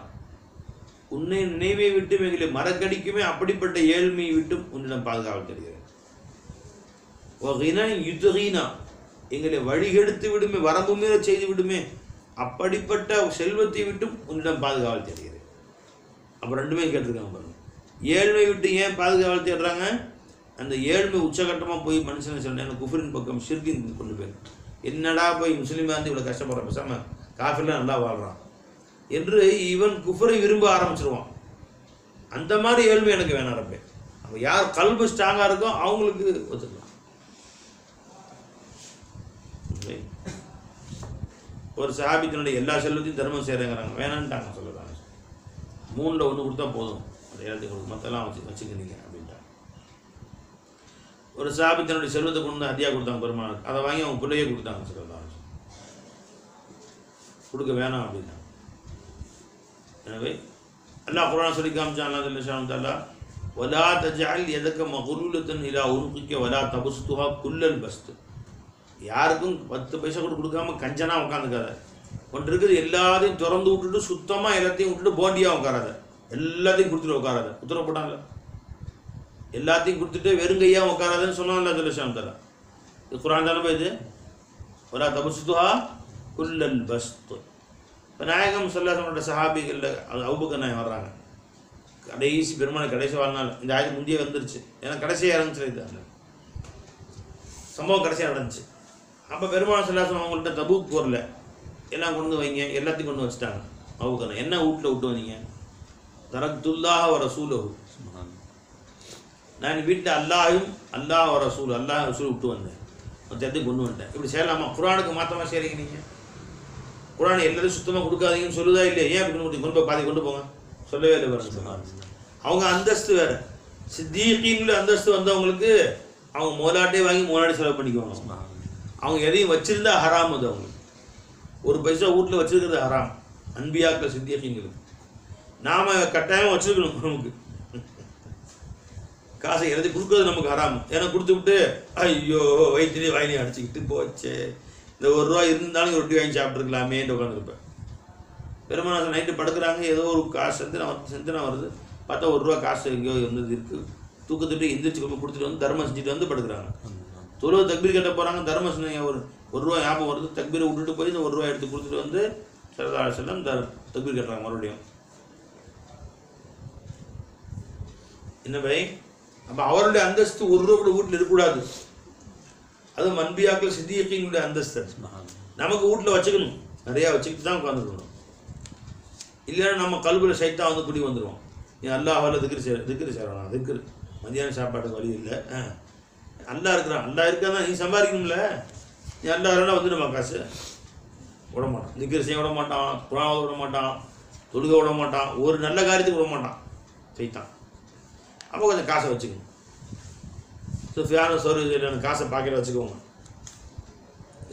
உன்னை நினைவை விட்டும் எங்களை மறக்கடிக்குமே அப்படிப்பட்ட ஏழ்மையை விட்டும் உன்னிடம் பாதுகாவல் தருகிறேன். எங்களை வழிகெடுத்து விடுமே, வரம்பு மீற செய்து விடுமே அப்படிப்பட்ட செல்வத்தை விட்டும் உன்னிடம் பாதுகாவல் தருகிறேன். அப்போ ரெண்டுமே கேட்டிருக்காங்க பாருங்க. ஏழ்மை விட்டு ஏன் பாதுகாவல் தேடுறாங்க? அந்த ஏழ்மை உச்சகட்டமாக போய் மனுஷனை சொன்னேன் குஃபரின் பக்கம் ஷிர்கின் கொண்டு போய், என்னடா போய் முஸ்லீமாக இருந்து இவ்வளோ கஷ்டப்படுற பேசாம காஃபிலாம் நல்லா வாழ்கிறான் என்று இவன் குஃபரை விரும்ப ஆரம்பிச்சிருவான். அந்த மாதிரி ஏழ்மை எனக்கு வேணாம் ரப்பே. அப்போ யார் கல்பு ஸ்ட்ராங்காக இருக்கோ அவங்களுக்கு ஒத்துக்கலாம். ஒரு சஹாபித்தினுடைய எல்லா செல்வத்தையும் தர்மம் செய்கிறாங்கிறாங்க, வேணான்ட்டாங்க. சொல்லலாம் 3ல் 1 கொடுத்தா போதும், அந்த ஏழத்தை கொடுக்கும், மற்றெல்லாம் வச்சுக்கிறீங்க அப்படின்ட்டாங்க. ஒரு சஹாபித்தினுடைய செல்வத்தை கொண்டு வந்து ஹதியா கொடுத்தாங்க பெருமாளுக்கு, அதை வாங்கி அவங்க பிள்ளையே கொடுத்தாங்க. சொல்லலாம் கொடுக்க வேணாம் அப்படின்னா. எனவே அல்லாஹ் குர்ஆன் சொல்லி காமிச்சான். அல்லாஹ் ஜல்ல ஷானுஹு வலா தஜஅல் யதக மக்ரூலத்தன் இலா உனுகிக வலா தபஸ்துஹா குல்லல் பஸ்த். யாருக்கும் 10 பைசா கூட கொடுக்காம கஞ்சனா உட்காந்துக்காத. ஒன்று இருக்குது, எல்லாத்தையும் திறந்து விட்டுட்டு சுத்தமாக எல்லாத்தையும் விட்டுட்டு போண்டியாக உட்காராத, எல்லாத்தையும் கொடுத்துட்டு உட்காராத. உத்தரவு போட்டாங்கல்ல, எல்லாத்தையும் கொடுத்துட்டு வெறுங்கையாக உட்காராதுன்னு சொன்னாங்கல்ல ஜல்ல ஷானுஹு. இது குர்ஆன் தானே இது. வலா தபஸ்துஹா குல்லல் பஸ்த். இப்போ நாயகம் ஸல்லல்லாஹு சஹாபிகளில் அபூபக்கர் நாயகம் வர்றாங்க. கடைசி பெருமாள் கடைசி வாழ்நாள் இந்த ஆயுதம் முந்தைய வந்துருச்சு, ஏன்னா கடைசியாக இறங்குச்சு. இது அந்த சம்பவம் கடைசியாக நடந்துச்சு. அப்போ பெருமாள் ஸல்லல்லாஹு அவங்கள்ட்ட தபூக் போரில் எல்லாம் கொண்டு வைங்க, எல்லாத்தையும் கொண்டு வச்சுட்டாங்க. அபூபக்கர் என்ன வீட்டில் விட்டு வந்தீங்க? தரக்துல்லாஹ வ ரசூலஹு, நான் வீட்டில் அல்லாஹ் வ ரசூல் விட்டு வந்தேன், மொத்தத்தையும் கொண்டு வந்துட்டேன். இப்படி செய்யலாமா? குர்ஆனுக்கு மாற்றமாக செய்கிறீங்க நீங்கள். குர்ஆன் எல்லாத்தையும் சுத்தமாக கொடுக்காதீங்கன்னு சொல்லுதா இல்லையா? ஏன் அப்படி கொண்டு போய் பாதி கொண்டு போங்க சொல்லவே இல்லை பாருங்க. சொன்னாங்க அவங்க அந்தஸ்து வேறு. சித்தீகீன்ல அந்தஸ்து வந்தவங்களுக்கு அவங்க மோலாட்டே வாங்கி மோலாட்டி செலவு பண்ணிக்குவாங்க. அவங்க எதையும் வச்சிருந்தா ஹராம். அது அவங்களுக்கு 1 பைசா வீட்டில் வச்சிருக்கிறது ஹராம். அன்பியாக்கள் சித்தீகீன்களுக்கு நாம் கட்டாயம் வச்சிருக்கணும். நமக்கு காசை எழுதி கொடுக்குறது நமக்கு ஹராம். ஏன்னா கொடுத்து விட்டு ஐயோ வயிற்றுலேயே வாயிலையும் அடிச்சுக்கிட்டு போச்சு, இந்த 1 ரூபா இருந்தாலும் ரொட்டி வாங்கி சாப்பிட்ருக்கலாமேன்ட்டு உட்காந்துருப்பேன். பெருமாள் நைட்டு படுக்கிறாங்க, ஏதோ ஒரு காசு செஞ்சனா வருது, பார்த்தா 1 ரூபா காசு எங்கேயோ இருந்தது இருக்குது. தூக்கத்துட்டு எந்திரிச்சு கொடுத்துட்டு வந்து தர்மம் செஞ்சுட்டு வந்து படுக்கிறாங்க. தொழுவ தக்பீர் கட்ட போகிறாங்க, தர்மம் செஞ்ச ஒரு 1 ரூபா ஞாபகம் வருது, தக்பீரை விட்டுட்டு போய் இந்த 1 ரூபா எடுத்து கொடுத்துட்டு வந்து ஸல்லல்லாஹு அலைஹி வஸல்லம் தக்பீர் கட்டுறாங்க மறுபடியும். என்ன பை? அப்போ அவருடைய அந்தஸ்து 1 ரூபா கூட வீட்டில் இருக்கக்கூடாது. அதுவும் அன்பியாக்கள் சித்தியக்கினுடைய அந்தஸ்து நமக்கு வீட்டில் வச்சுக்கணும், நிறையா வச்சுக்கிட்டு தான் உட்காந்துக்கணும். இல்லைன்னா நம்ம கல்வியில் சைத்தான் வந்து குடி வந்துடுவோம். நீ அல்லாஹ்வால திக்ரு செய்யணும், திக்ரு மதியானம் சாப்பாட்டுக்கு வழி இல்லை, அல்லாஹ் இருக்கிறான், அல்லாஹ் இருக்காதான் நீ சம்பாதிக்கணும்ல. நீ அல்லாஹ் இல்லைன்னா வந்துடுமா காசு விட மாட்டான், திக்ரு செய்ய விட மாட்டான், குர்ஆன் விட மாட்டான், தொழுக விட மாட்டான், ஒரு நல்ல காரியத்துக்கு விட மாட்டான் சைத்தான். அப்போ கொஞ்சம் காசை வச்சுக்கணும். சுஃபியான் சௌரி காசை பாக்கெட்டில் வச்சுக்கோங்க.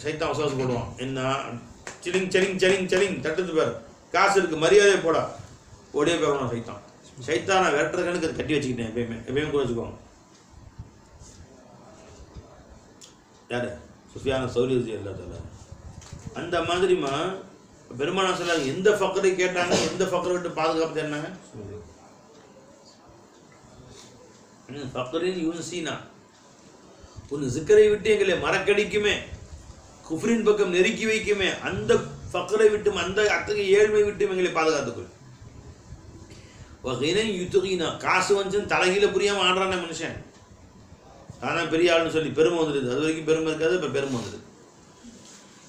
சைத்தான் விசுவாசம் போடுவான், என்ன சிலிங் செலிங் செலிங் செலிங் தட்டுது பேர் காசு இருக்குது மரியாதையை போடா ஓடியே போகணும். சைத்தான் நான் விரட்டுற கணக்கு அது கட்டி வச்சுக்கிட்டேன், எப்பயுமே கூட வச்சுக்கோங்க. யார்? சுஃபியான சௌரி எல்லாத்தால. அந்த மாதிரிமா பெருமானா சொல்லாங்க, எந்த ஃபக்கரை கேட்டாங்க, எந்த ஃபக்கரை விட்டு பாதுகாப்பு தேடினாங்க? ஃபக்கரின் யூன்சீனா, உன் ஜிக்கரை விட்டு எங்களை மறக்கடிக்குமே, குஃப்ரின் பக்கம் நெருக்கி வைக்குமே, அந்த ஃபக்கரை விட்டும் அந்த அத்தகைய ஏழ்மை விட்டும் எங்களை பாதுகாத்துக்கொள். வகைனை யுத்துகினா, காசு வந்துச்சுன்னு தலைகீழ புரியாமல் ஆடுறான மனுஷன். ஆனால் பெரிய ஆளுன்னு சொல்லி பெருமை வந்துடுது. அது வரைக்கும் பெருமை இருக்காது, இப்போ பெருமை வந்துடுது.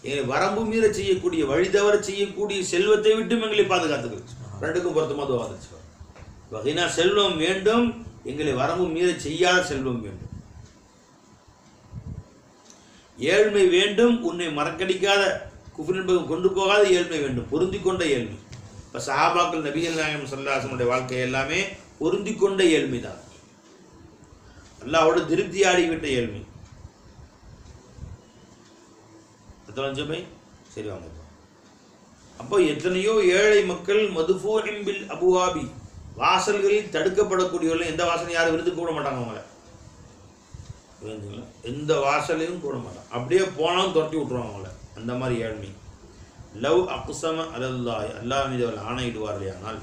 எங்களை வரம்பு மீற செய்யக்கூடிய, வழி தவற செய்யக்கூடிய செல்வத்தை விட்டும் எங்களை பாதுகாத்துக்கொள். ரெண்டுக்கும் பொருத்தமாக துவாதிச்சு. வகைனா செல்வம் வேண்டும், எங்களை வரம்பு மீற செய்யாத செல்வம் வேண்டும். ஏழ்மை வேண்டும், உன்னை மறக்கடிக்காத குஃப்ரின் பக்கம் கொண்டு போகாத ஏழ்மை வேண்டும், பொருந்தி கொண்ட ஏழ்மை. இப்போ சஹாபாக்கள் நபிகள் நாயகம் ஸல்லல்லாஹு அலைஹி வஸல்லம் வாழ்க்கை எல்லாமே பொருந்தி கொண்ட ஏழ்மை தான். அல்லாஹ்வோட திருப்தி ஆடிவிட்ட ஏழ்மை. சரி வாங்க. அப்போ எத்தனையோ ஏழை மக்கள் மதுஃபூஇன் பில் அபுவாபி, வாசல்களில் தடுக்கப்படக்கூடியவர்கள். எந்த வாசலையும் யாரும் விருது கூட மாட்டாங்க அவங்கள, எந்த வாசலையும் கூட மாட்டாங்க, அப்படியே போனாலும் துரட்டி விட்டுருவாங்க அவங்கள. அந்த மாதிரி ஏழ்மை. லவ் அக்ஸம அலல்லாஹ், அல்லாஹ் மீது அவர்கள் ஆணையிடுவார்களே ஆனால்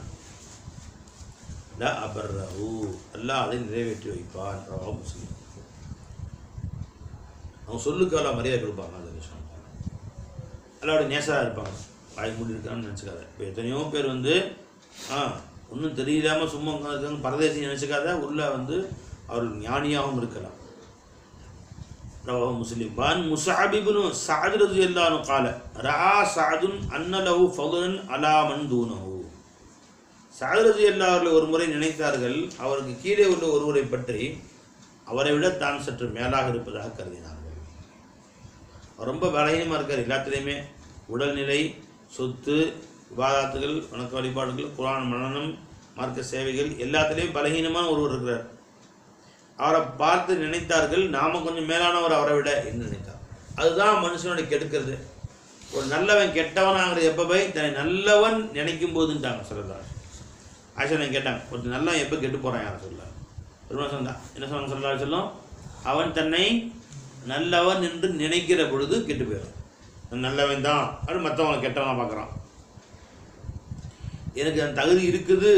ல அபர்ரஹு, அல்லாஹ் அதை நிறைவேற்றி வைப்பான். ரவாஹு முஸ்லிம். அவங்க சொல்லுக்கு அல்லாஹ் மரியாதை கொடுப்பாங்க. அந்த விஷயம் அல்லாவோட நேசராக இருப்பாங்க. வாய் மூடி இருக்கான்னு நினச்சிக்காத. இப்போ எத்தனையோ பேர் வந்து ஒன்றும் தெரியலாமல் சும்மா உட்காந்துருக்காங்க, பரதேசி நினச்சிக்காத. உள்ள வந்து அவர்கள் ஞானியாகவும் இருக்கலாம். ரவாஹு முஸ்லிம். வான் முஸஅப் இப்னு ஸஅத் ரலியல்லாஹு அன்ஹு قال ரஆ ஸஅதுன் அன்ன லஹு ஃபضலன் அலா மன் தூனஹு. ஸஅத் ரலியல்லாஹு அன்ஹு ஒரு முறை நினைத்தார்கள், அவருக்கு கீழே உள்ள ஒருவரை பற்றி அவரை விட தான் சற்று மேலாக இருப்பதாக கருதினார்கள். அவர் ரொம்ப பலகீனமாக இருக்கார். எல்லாத்துலேயுமே உடல்நிலை, சொத்து, விவாதத்துகள், வணக்க வழிபாடுகள், குர்ஆன் மனனம், மார்க்க சேவைகள் எல்லாத்துலேயும் பலகீனமான ஒருவர் இருக்கிறார். அவரை பார்த்து நினைத்தார்கள், நாம கொஞ்சம் மேலானவர் அவரை விட என்று நினைத்தார். அதுதான் மனுஷனுடைய கெடுக்கிறது. ஒரு நல்லவன் கெட்டவனாகிற எப்போ போய் தன்னை நல்லவன் நினைக்கும் போதுன்ட்டாங்க சொல்லலாம். ஆயிஷா நான் கேட்டாங்க, ஒரு நல்லவன் எப்போ கெட்டு போகிறான் யாரை சொல்லலாம். பெருமாள் சொன்னான், என்ன சொன்னாங்க சொல்லலாம் சொல்லும், அவன் தன்னை நல்லவன் என்று நினைக்கிற பொழுது கெட்டு போயிடும். நல்லவன் தான் அது மற்றவனை கெட்டவனாக பார்க்குறான். எனக்கு அந்த தகுதி இருக்குது,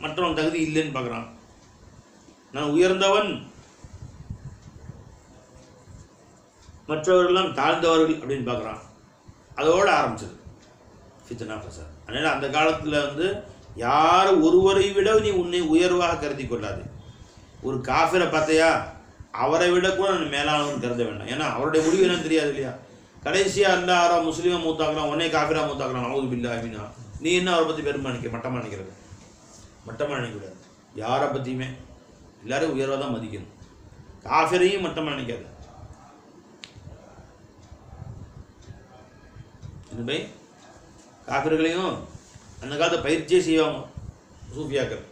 மற்றவன் தகுதி இல்லைன்னு பார்க்குறான். நான் உயர்ந்தவன், மற்றவர்களெல்லாம் தாழ்ந்தவர்கள் அப்படின்னு பார்க்குறான். அதோடு ஆரம்பிச்சது ஃபித்னா ஃபசாத். அதனால் அந்த காலத்தில் வந்து யார் ஒருவரை விட நீ உன்னை உயர்வாக கருதி கொள்ளாது. ஒரு காஃபிரை பார்த்தையா, அவரை விட கூட நான் மேலானவன் கருத வேண்டாம். ஏன்னா அவருடைய முடிவு என்னன்னு தெரியாது இல்லையா. கடைசியாக அல்லாஹ் யாரோ முஸ்லீமாக மூத்தாக்கலாம், உடனே காஃபிரா மூத்தாக்கலாம். அவுது பில்லா அப்படின்னா நீ என்ன அவரை பற்றி பெருமை நினைக்க, மட்டமாக நினைக்கிறது. மட்டமாக நினைக்கக்கூடாது யாரை பற்றியுமே. எல்லாரும் உயர்வாக தான் மதிக்கணும். காஃபிரையும் மட்டமாக நினைக்காது. இது பை காஃபிர்களையும் அந்த காலத்தை பயிற்சியே செய்வாங்க சூஃபியாக்கள்.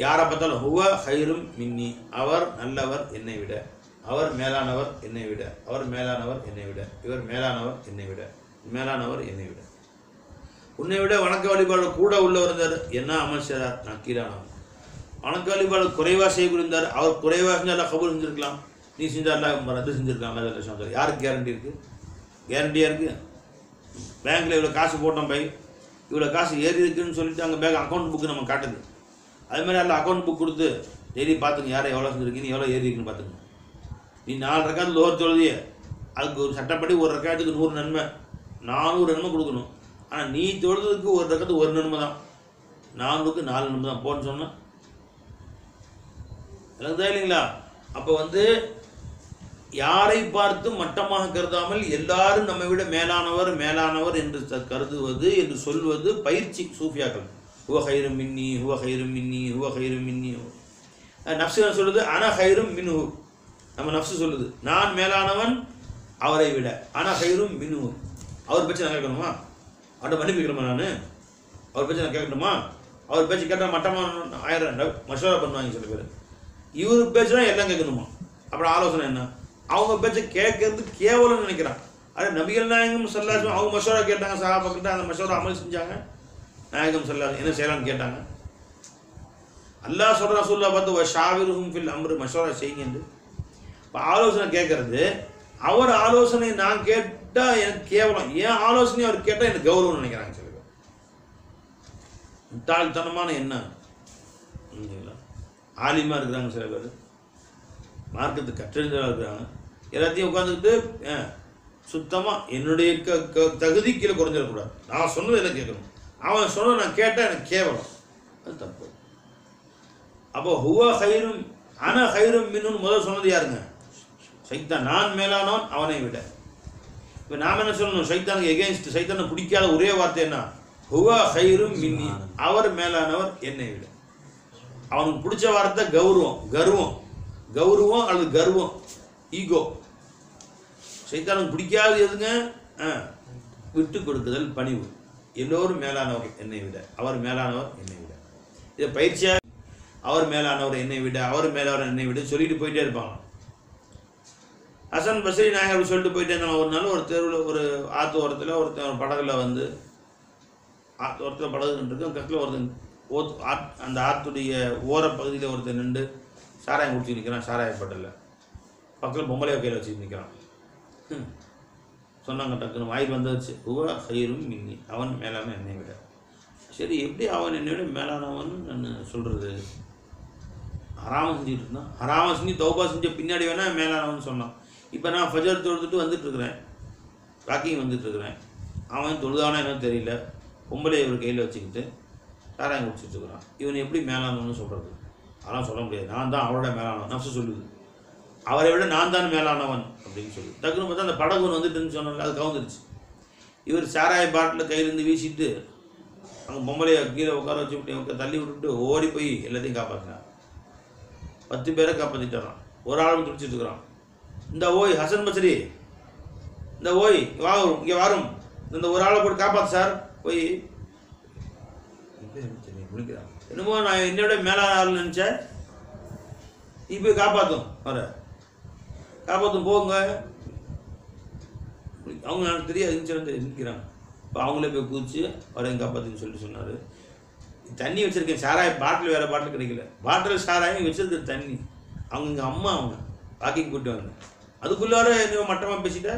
யாரை பார்த்தாலும் ஹுவ ஹைரும் மின்னி, அவர் நல்லவர் என்னை விட, அவர் மேலானவர் என்னை விட, அவர் மேலானவர் என்னை விட, இவர் மேலானவர் என்னை விட, மேலானவர் என்னை விட. உன்னை விட வணக்க வழிபாடு கூட உள்ளவர் இருந்தார், என்ன அமல் செய்கிறார், நான் கீழானவர். வணக்க வழிபாடு குறைவாக செய்யக்கூடியிருந்தார், அவர் குறைவாக செஞ்சால் கபூல் செஞ்சுருக்கலாம், நீ செஞ்சால் ரத்து செஞ்சுருக்கலாம். யாருக்கு கேரண்டி இருக்குது? கேரண்டியாக இருக்குது. பேங்க்கில் இவ்வளோ காசு போட்டோம் பை, இவ்வளோ காசு ஏறி இருக்குன்னு சொல்லிட்டு அங்கே பேங்க் அக்கௌண்ட் புக்கு நம்ம காட்டுது. அது மாதிரி அதில் அக்கௌண்ட் புக் கொடுத்து டெய்லி பார்த்துங்க யாரை எவ்வளோ செஞ்சுருக்கீங்க, எவ்வளோ ஏறி இருக்குன்னு பார்த்துங்க. நீ 4 ரக்காத்து லோர் தொழுதிய, அதுக்கு ஒரு சட்டப்படி ஒரு ரக்காத்துக்கு 100 நன்மை, 400 நன்மை கொடுக்கணும். ஆனால் நீ தொழுதுக்கு ஒரு ரக்கத்து 1 நன்மை தான், 400க்கு 4 நன்மை தான் போன்னு சொன்னால் எனக்கு தான் இல்லைங்களா. அப்போ வந்து யாரை பார்த்து மட்டமாக கருதாமல் எல்லாரும் நம்மை விட மேலானவர் மேலானவர் என்று கருதுவது என்று சொல்வது பயிற்சி சூஃபியாக்கள். ஹுவ ஹைரும் மின்னி, ஹுவ ஹைரும் மின்னி, ஹுவ ஹைரும் மின்னி. நஃப்ஸு சொல்லுது அனா ஹைரும் மின்ஹு. நம்ம நஃப்ஸு சொல்லுது நான் மேலானவன் அவரை விட. அனா ஹைரும் மின்ஹு. அவர் பேச்சு நான் கேட்கணுமா? அவர்கிட்ட மன்னிப்பு கேட்கணுமா? நான் அவர் பேச்சு நான் கேட்கணுமா? அவர் பேச்சு கேட்டால் மட்டமாக ஆயிரம் மஷோரா பண்ணுவாங்க சில பேர். இவர் பேச்சுனா எல்லாம் கேட்கணுமா? அப்புறம் ஆலோசனை என்ன? அவங்க பேச்சை கேட்கறது கேவலம் நினைக்கிறான். அது நபிகள் நாயகம் ஸல்லல்லாஹு அலைஹி அவங்க மஷோரா கேட்டாங்க, சஹாபாக்கிட்ட அந்த மஷோரா அமல் செஞ்சாங்க. நாயகம் ஸல்லல்லாஹு என்ன செய்யலாம்னு கேட்டாங்க. அல்லாஹ் சொல்ற ரசூலுல்லாஹ் பார்த்து ஷாவிருஹும் ஃபில் அம்ர், மஷோரா செய்யுங்க என்று. இப்போ ஆலோசனை கேட்கறது, அவர் ஆலோசனை நான் கேட்டால் எனக்கு கேவலம், ஏன் ஆலோசனை அவர் கேட்டால் எனக்கு கௌரவம் நினைக்கிறாங்க சில பேர். முட்டாள்தனமான என்ன ஆலிமா இருக்கிறாங்க சில பேர், மார்க்கத்துக்கு கற்றறிந்தவர்கள் இருக்கிறாங்க. எல்லாத்தையும் உட்காந்துக்கிட்டு சுத்தமாக என்னுடைய தகுதி கீழே குறைஞ்சிடக்கூடாது, நான் சொன்னது என்ன கேட்கணும், அவன் சொன்னதை நான் கேட்டால் எனக்கு கேவலம், அது தப்பு. அப்போ ஹுவ ஹைரும் அன ஹைரும் மின்னு முதல் சொன்னது யாருங்க? சைத்தான். நான் மேலானவன் அவனை விட. இப்போ நாம் என்ன சொல்லணும்? சைத்தானுக்கு எகெயின்ஸ்ட், சைத்தானை பிடிக்காத ஒரே வார்த்தை என்ன? ஹுவ ஹைரும் மின்னி, அவர் மேலானவர் என்னை விட. அவனுக்கு பிடிச்ச வார்த்தை கௌரவம், கர்வம், கௌரவம் அல்லது கர்வம், ஈகோ. சைத்தானுக்கு பிடிக்காது எதுங்க? விட்டு கொடுக்குதல், பணிவு. எல்லோரும் மேலானவர் என்னை விட, அவர் மேலானவர் என்னை விட. இதை பயிற்சியாக அவர் மேலானவர் என்னை விட, அவர் மேலானவர் என்னை விட சொல்லிட்டு போயிட்டே இருப்பாங்க. ஹசன் பஸ்ரி நாயகர் சொல்லிட்டு போயிட்டே இருந்தாங்க. ஒரு நாள் ஒரு தெருவில் ஒரு ஆற்று ஓரத்தில் ஒருத்தர் படகுல வந்து, ஆற்று ஓரத்தில் படகு நின்றுருக்கு, கட்டில் ஒருத்தன் அந்த ஆற்றுடைய ஓரப்பகுதியில் ஒருத்தர் நின்று சாராயம் குடிச்சு நிற்கிறான். சாராயப்படல பக்கத்தில் பொம்பளையை கையில் வச்சுட்டு நிற்கிறான். சொன்னாங்க, டக்குன்னு வாயில் வந்துச்சு, ஹுவ ஹைரும் மின்னி, அவன் மேலான என்னை விட. சரி எப்படி அவன் என்னோட மேலானவன் நான் சொல்கிறது? ஹராம செஞ்சுட்டு இருந்தான், ஹராம செஞ்சு தௌபா செஞ்ச பின்னாடி வேணால் மேலானவன் சொன்னான். இப்போ நான் ஃபஜர் தொழுதுட்டு வந்துட்டுருக்குறேன், வாக்கிங் வந்துட்டுருக்குறேன், அவன் தொழுதானா என்னன்னு தெரியல, பொம்பளை ஒரு கையில் வச்சுக்கிட்டு சாராயம் குடிச்சிட்ருக்குறான், இவன் எப்படி மேலானவன்னு சொல்கிறது? அதெல்லாம் சொல்ல முடியாது, நான் தான் அவரோட மேலானவன். நஃப்ஸு சொல்லுது, அவரை விட நான் தான் மேலானவன் அப்படின்னு சொல்லி. டக்குன்னு பார்த்தா அந்த படகு ஒன்று வந்துட்டுன்னு சொன்னால அது கவுந்துருச்சு. இவர் சாராய பாட்டில் கையிலேருந்து வீசிட்டு அங்கே பொம்பளையை கீழே உட்கார வச்சு தள்ளி விட்டுட்டு ஓடி போய் எல்லாத்தையும் காப்பாற்றினான். 10 பேரை காப்பாற்றிட்டாரான். ஒரு ஆளும் துடிச்சிட்டு இருக்கிறான். இந்த ஓய் ஹசன் பஸ்ரி, இந்த ஓய் வாரும், இங்கே வாரும், இந்த ஒரு ஆளை போட்டு காப்பாற்று சார் போய் முடிக்கிறான். என்னமோ நான் என்னோட மேலான ஆள் நினச்சேன், நீ போய் காப்பாற்றும், வர காப்பாற்றும் போங்க. அவங்க எனக்கு தெரியாது நிற்கிறாங்க. இப்போ அவங்களே போய் குதிச்சு வரையும் காப்பாற்றுன்னு சொல்லிட்டு சொன்னார். தண்ணி வச்சுருக்கேன், சாராய பாட்டில் வேறு பாட்டில் கிடைக்கல, பாட்டில் சாராயம் வச்சுருக்கிற தண்ணி. அவங்க எங்கள் அம்மா அவங்க வாக்கிங் கூப்பிட்டு வாங்க, அதுக்குள்ளார என்ன மட்டமாக பேசிட்டா,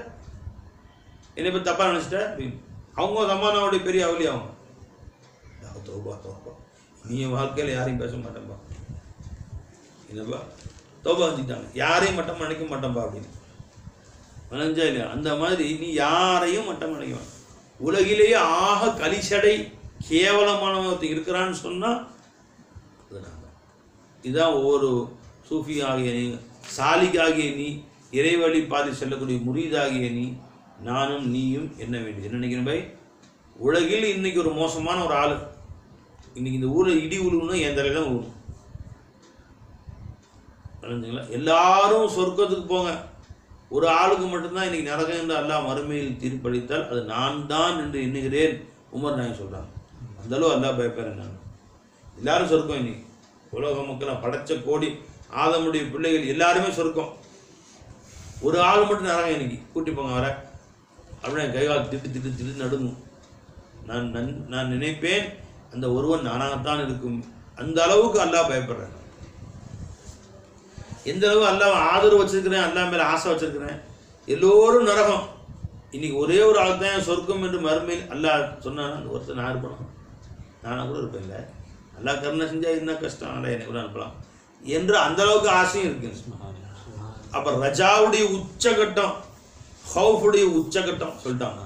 என்னை போய் தப்பாக நினச்சிட்டா அப்படின்னு. அவங்க சம்மானாவுடைய பெரிய அவலி அவங்க. தோபா தோப்பா, நீ என் வாழ்க்கையில் யாரையும் பேச மாட்டேன்பா, என்னப்பா தோபா வச்சுக்கிட்டாங்க, யாரையும் மட்டம் நினைக்க மாட்டேன்பா அப்படின்னு. வளைஞ்சா இல்லையா? அந்த மாதிரி நீ யாரையும் மட்டம் நினைக்குவான். உலகிலேயே ஆக கலிசடை கேவலமானவன் இருக்கிறான்னு சொன்னால் இதுதான் ஒவ்வொரு சூஃபி ஆகிய நீ, சாலிக் ஆகிய நீ, இறைவழி பாதி செல்லக்கூடிய முரீதாகிய நீ, நானும் நீயும் என்ன வேண்டியது என்ன நினைக்கிறேன் பை? உலகில் இன்னைக்கு ஒரு மோசமான ஒரு ஆள், இன்னைக்கு இந்த ஊரில் இடி உழுவுன்னா என் தலையில் தான் உழுவும். எல்லாரும் சொர்க்கத்துக்கு போங்க, ஒரு ஆளுக்கு மட்டும்தான் இன்னைக்கு நரகம் என்று அல்லாஹ் மறுமையில் தீர்ப்பளித்தால் அது நான் தான் என்று எண்ணுகிறேன். உமர் நாயகம் சொல்கிறாங்க. அந்தளவு அல்லாஹ் பயப்பேறேன். நான் எல்லாரும் சொர்க்கம். இன்னைக்கு உலக மக்களை படைச்ச கோடி ஆதமுடைய பிள்ளைகள் எல்லாருமே சொர்க்கம், ஒரு ஆள் மட்டும் நரகம் இன்னைக்கு கூட்டி போங்க வர அப்படின்னா என் கைகால் திட்டு நடுங்கும். நான் நினைப்பேன் அந்த ஒருவன் நானாகத்தான் இருக்கும். அந்த அளவுக்கு அல்லாஹ் பயப்படுறேன். எந்த அளவு அல்லாஹ் ஆதரவு வச்சிருக்கிறேன், அல்லாஹ் மேலே ஆசை வச்சிருக்கிறேன். எல்லோரும் நரகம், இன்னைக்கு ஒரே ஒரு ஆள் தான் சொர்க்கம் என்று மறுமையில் அல்லாஹ் சொன்னான். அந்த ஒருத்தர் நான் இருப்பேன், நானாக கூட இருப்பேன். இல்லை அல்லாஹ் கருணை செஞ்சால் என்ன கஷ்டம், அல்ல என்னை கூட அனுப்பலாம் என்று அந்த அளவுக்கு ஆசையும் இருக்கு. அப்போ ரஜாவுடைய உச்சகட்டம், ஹவுஃபுடைய உச்சகட்டம் சொல்லிட்டாங்க,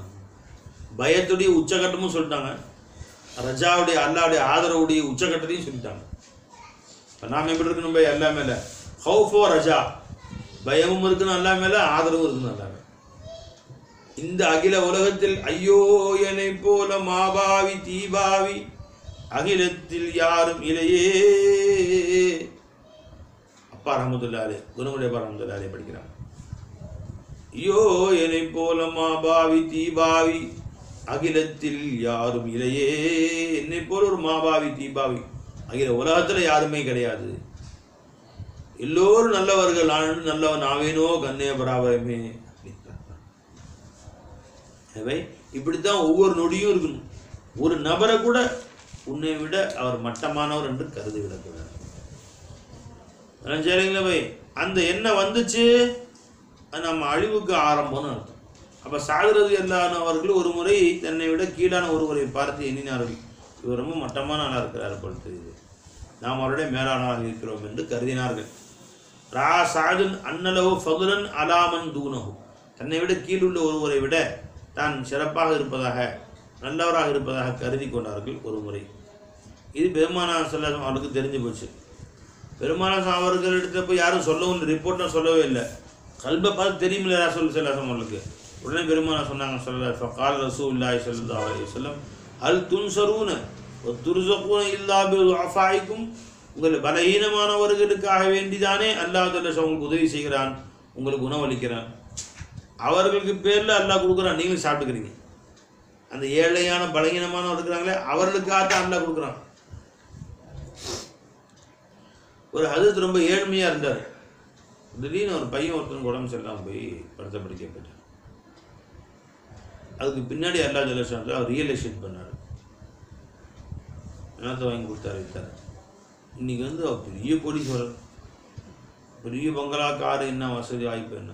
பயத்துடைய உச்சகட்டமும் சொல்லிட்டாங்க, ரஜாவுடைய அல்லாவுடைய ஆதரவுடைய உச்சகட்டத்தையும் சொல்லிட்டாங்க. இப்போ நாம் எப்படி இருக்கணும் பை? அல்லா மேலே ஹவுஃபோ ரஜா, பயமும் இருக்கணும் அல்லா மேலே, ஆதரவும் இருக்கணும் அல்லா மேலே. இந்த அகில உலகத்தில் ஐயோ என்னை போல மாபாவி தீபாவி அகிலத்தில் யாரும் இல்லையே. அப்பா ரஹ்மத்துல்லாஹி குணமுடைய அப்பா ரஹ்மத்துல்லாஹி படிக்கிறாங்க. ஐயோ என்னை போல மாபாவி தீபாவி அகிலத்தில் யாரும் இல்லையே. என்னை போல ஒரு மாபாவி தீபாவி அகில உலகத்தில் யாருமே கிடையாது. எல்லோரும் நல்லவர்கள், நான் நல்லவன் ஆவேனோ கண்ணே பராபரமே. இப்படித்தான் ஒவ்வொரு நொடியும் இருக்கணும். ஒரு நபரை கூட உன்னை விட அவர் மட்டமானவர் என்று கருதி விடக்கூடாது. சரிங்களா பை? அந்த எண்ணம் வந்துச்சு, நம்ம அழிவுக்கு ஆரம்பம்னு அர்த்தம். அப்போ சாகிறது எல்லானவர்கள் ஒரு முறை தன்னை விட கீழான ஒருவரை பார்த்து எண்ணினார்கள், இவர் ரொம்ப மட்டமான ஆளாக இருக்கிறார் போல் தெரியுது, நாம் அவருடைய மேலானாக இருக்கிறோம் என்று கருதினார்கள். ரா சாதுன் அன்னலவு ஃபதுலன் அலாமன் தூனஹு, தன்னை விட கீழுள்ள ஒருவரை விட தான் சிறப்பாக இருப்பதாக, நல்லவராக இருப்பதாக கருதி கொண்டார்கள் ஒரு முறை. இது பெருமானார் ஸல்லல்லாஹு அவருக்கு தெரிஞ்சு போச்சு. பெருமானார் அவர்களிடத்த போய் யாரும் சொல்லவும் இல்லை, ரிப்போர்ட்டாக சொல்லவே இல்லை. கல்பை பார்த்து தெரியுமில்ல ரசூல் ஸல்லல்லாஹு அவர்களுக்கு. உடனே பெருமானார் சொன்னாங்க, ஃபகால் ரசூலுல்லாஹி ஸல்லல்லாஹு அலைஹி வஸல்லம் அல் துன்சரூன வ துர்ஸகூன இல்லா பிதுஅஃபாயிக்கும், உங்கள் பலஹீனமானவர்களுக்காக வேண்டிதானே அல்லாஹ் தஆலா உங்களுக்கு உதவி செய்கிறான், உங்களுக்கு உணவளிக்கிறான். அவர்களுக்கு பேரில் அல்லாஹ் கொடுக்குறான், நீங்களும் சாப்பிட்டுக்கிறீங்க. அந்த ஏழையான பலகீனமானவர் இருக்கிறாங்களே அவர்களுக்காகத்தான் அல்லாஹ் கொடுக்குறான். ஒரு ஹதரத் ரொம்ப ஏழ்மையாக இருந்தார். திடீர்னு ஒரு பையன் ஒருத்தனுக்கு உடம்பு சரியில்லாமல் போய் படுத்த படிக்க போயிட்டார். அதுக்கு பின்னாடி அல்லாஹ் ஜல்லஷான் அவர் ரியல் எஸ்டேட் பண்ணார், நிலத்தை வாங்கி கொடுத்தாரு, வித்தார். இன்றைக்கி அவர் பெரிய கோடீஸ்வரர், பெரிய பங்களா, காரு, என்ன வசதி வாய்ப்பு என்ன.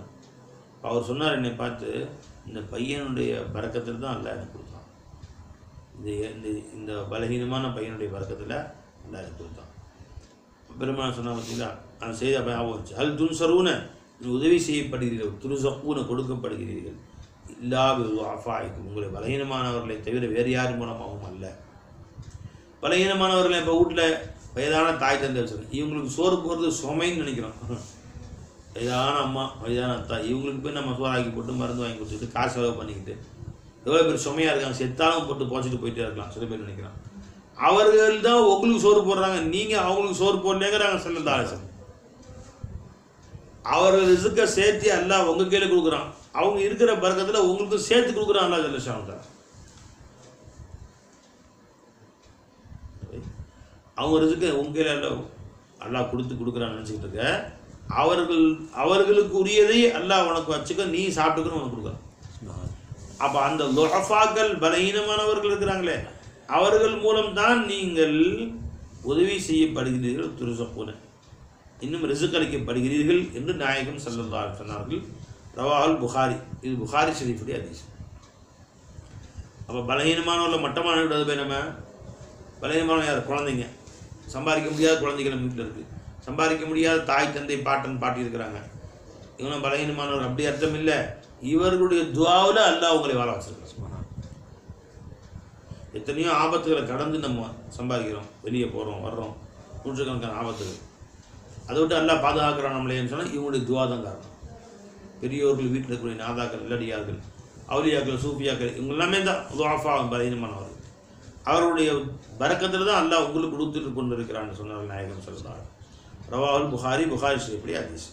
அவர் சொன்னார் என்னை பார்த்து, இந்த பையனுடைய பறக்கத்தில் தான் அல்லாஹ் எனக்கு கொடுத்தான். இந்த பலகீனமான பையனுடைய வர்க்கத்தில் அல்லாஹ் கொடுத்தான். பெருமாள் சொன்ன பார்த்தீங்களா, அந்த செய்தி அப்போ ஞாபகம் வச்சு, அல் துன்சரூன உதவி செய்யப்படுகிறீர்கள், துருசக்கூன கொடுக்கப்படுகிறீர்கள், இல்லாது அஃபாய்க்கும் உங்களுடைய பலகீனமானவர்களை தவிர வேறு யார் மூலமாகவும் அல்ல. பலகீனமானவர்களை இப்போ வீட்டில் வயதான தாய் தந்தை வச்சுருக்கேன், இவங்களுக்கு சோறு போகிறது சுமைன்னு நினைக்கிறோம். வயதான அம்மா வயதான அத்தா இவங்களுக்கு போய் நம்ம சோறாக்கி போட்டு மருந்து வாங்கி கொடுத்துட்டு காசு செலவு பண்ணிக்கிட்டு எவ்வளோ பேர் சுமையாக இருக்காங்க, செத்தாலும் போட்டு போச்சுட்டு போயிட்டே இருக்கலாம் சில பேர் நினைக்கிறான். அவர்கள் தான் உங்களுக்கு சோறு போடுறாங்க, நீங்கள் அவங்களுக்கு சோறு போடலேங்கிறாங்க. ஸல்லல்லாஹு அவர்கள் ரிஸ்கை சேர்த்து அல்லாஹ் உங்கள் கையில் கொடுக்குறான், அவங்க இருக்கிற பரக்கத்தில் உங்களுக்கு சேர்த்து கொடுக்குறான் அல்லாஹ் ஜல்ல ஷானுஹு. அவங்க ரிஸ்கை உங்கள் கையில் அல்லாஹ் கொடுக்குறான்னு நினச்சிக்கிட்டு இருக்க, அவர்களுக்கு உரியதை அல்லாஹ் உனக்கு வச்சுக்க, நீ சாப்பிட்டுக்கன்னு உனக்கு கொடுக்குறான். அப்போ அந்த லுஹஃபாக்கள் பலகீனமானவர்கள் இருக்கிறாங்களே, அவர்கள் மூலம்தான் நீங்கள் உதவி செய்யப்படுகிறீர்கள், துருசக்கூன இன்னும் ரிஸ்க் அளிக்கப்படுகிறீர்கள் என்று நாயகம் ஸல்லல்லாஹு அலைஹி சொன்னார்கள். ரவாஹுல் புகாரி, இது புகாரி ஷரீஃபுடைய ஹதீஸ். அப்போ பலகீனமானவர்கள் மட்டமான போய் நம்ம பலகீனமான யார், குழந்தைங்க, சம்பாதிக்க முடியாத குழந்தைகள் நம்ம வீட்டில் இருக்குது, சம்பாதிக்க முடியாத தாய் தந்தை பாட்டன் பாட்டி இருக்கிறாங்க, இவங்க பலகீனமானவர் அப்படி அர்த்தம் இல்லை. இவர்களுடைய துஆவில் அல்லாஹ் உங்களை வாழ வச்சிருக்காங்க. எத்தனையோ ஆபத்துகளை கடந்து நம்ம சம்பாதிக்கிறோம், வெளியே போகிறோம் வர்றோம், நூற்றுக்கணக்கான ஆபத்துகள், அதை விட்டு அல்லாஹ் பாதுகாக்கிறான் நம்மளேன்னு சொன்னால் இவங்களுடைய துஆ தான் காரணம். பெரியோர்கள், வீட்டில் இருக்கக்கூடிய நாதாக்கள், இல்லடியார்கள், அவுலியாக்கள், சூஃபியாக்கள், இவங்க எல்லாமே தான் துஆஃபா பலகீனமானவர்கள். அவருடைய பரக்கத்தில் தான் அல்லாஹ் உங்களுக்கு கொடுத்துட்டு கொண்டு இருக்கிறான்னு சொன்னார் நாயகம் ஸல்லல்லாஹு அலைஹி வஸல்லம். ரவாஹுல் புகாரி, புகாரி ஷரீஃபுடைய ஹதீஸ்.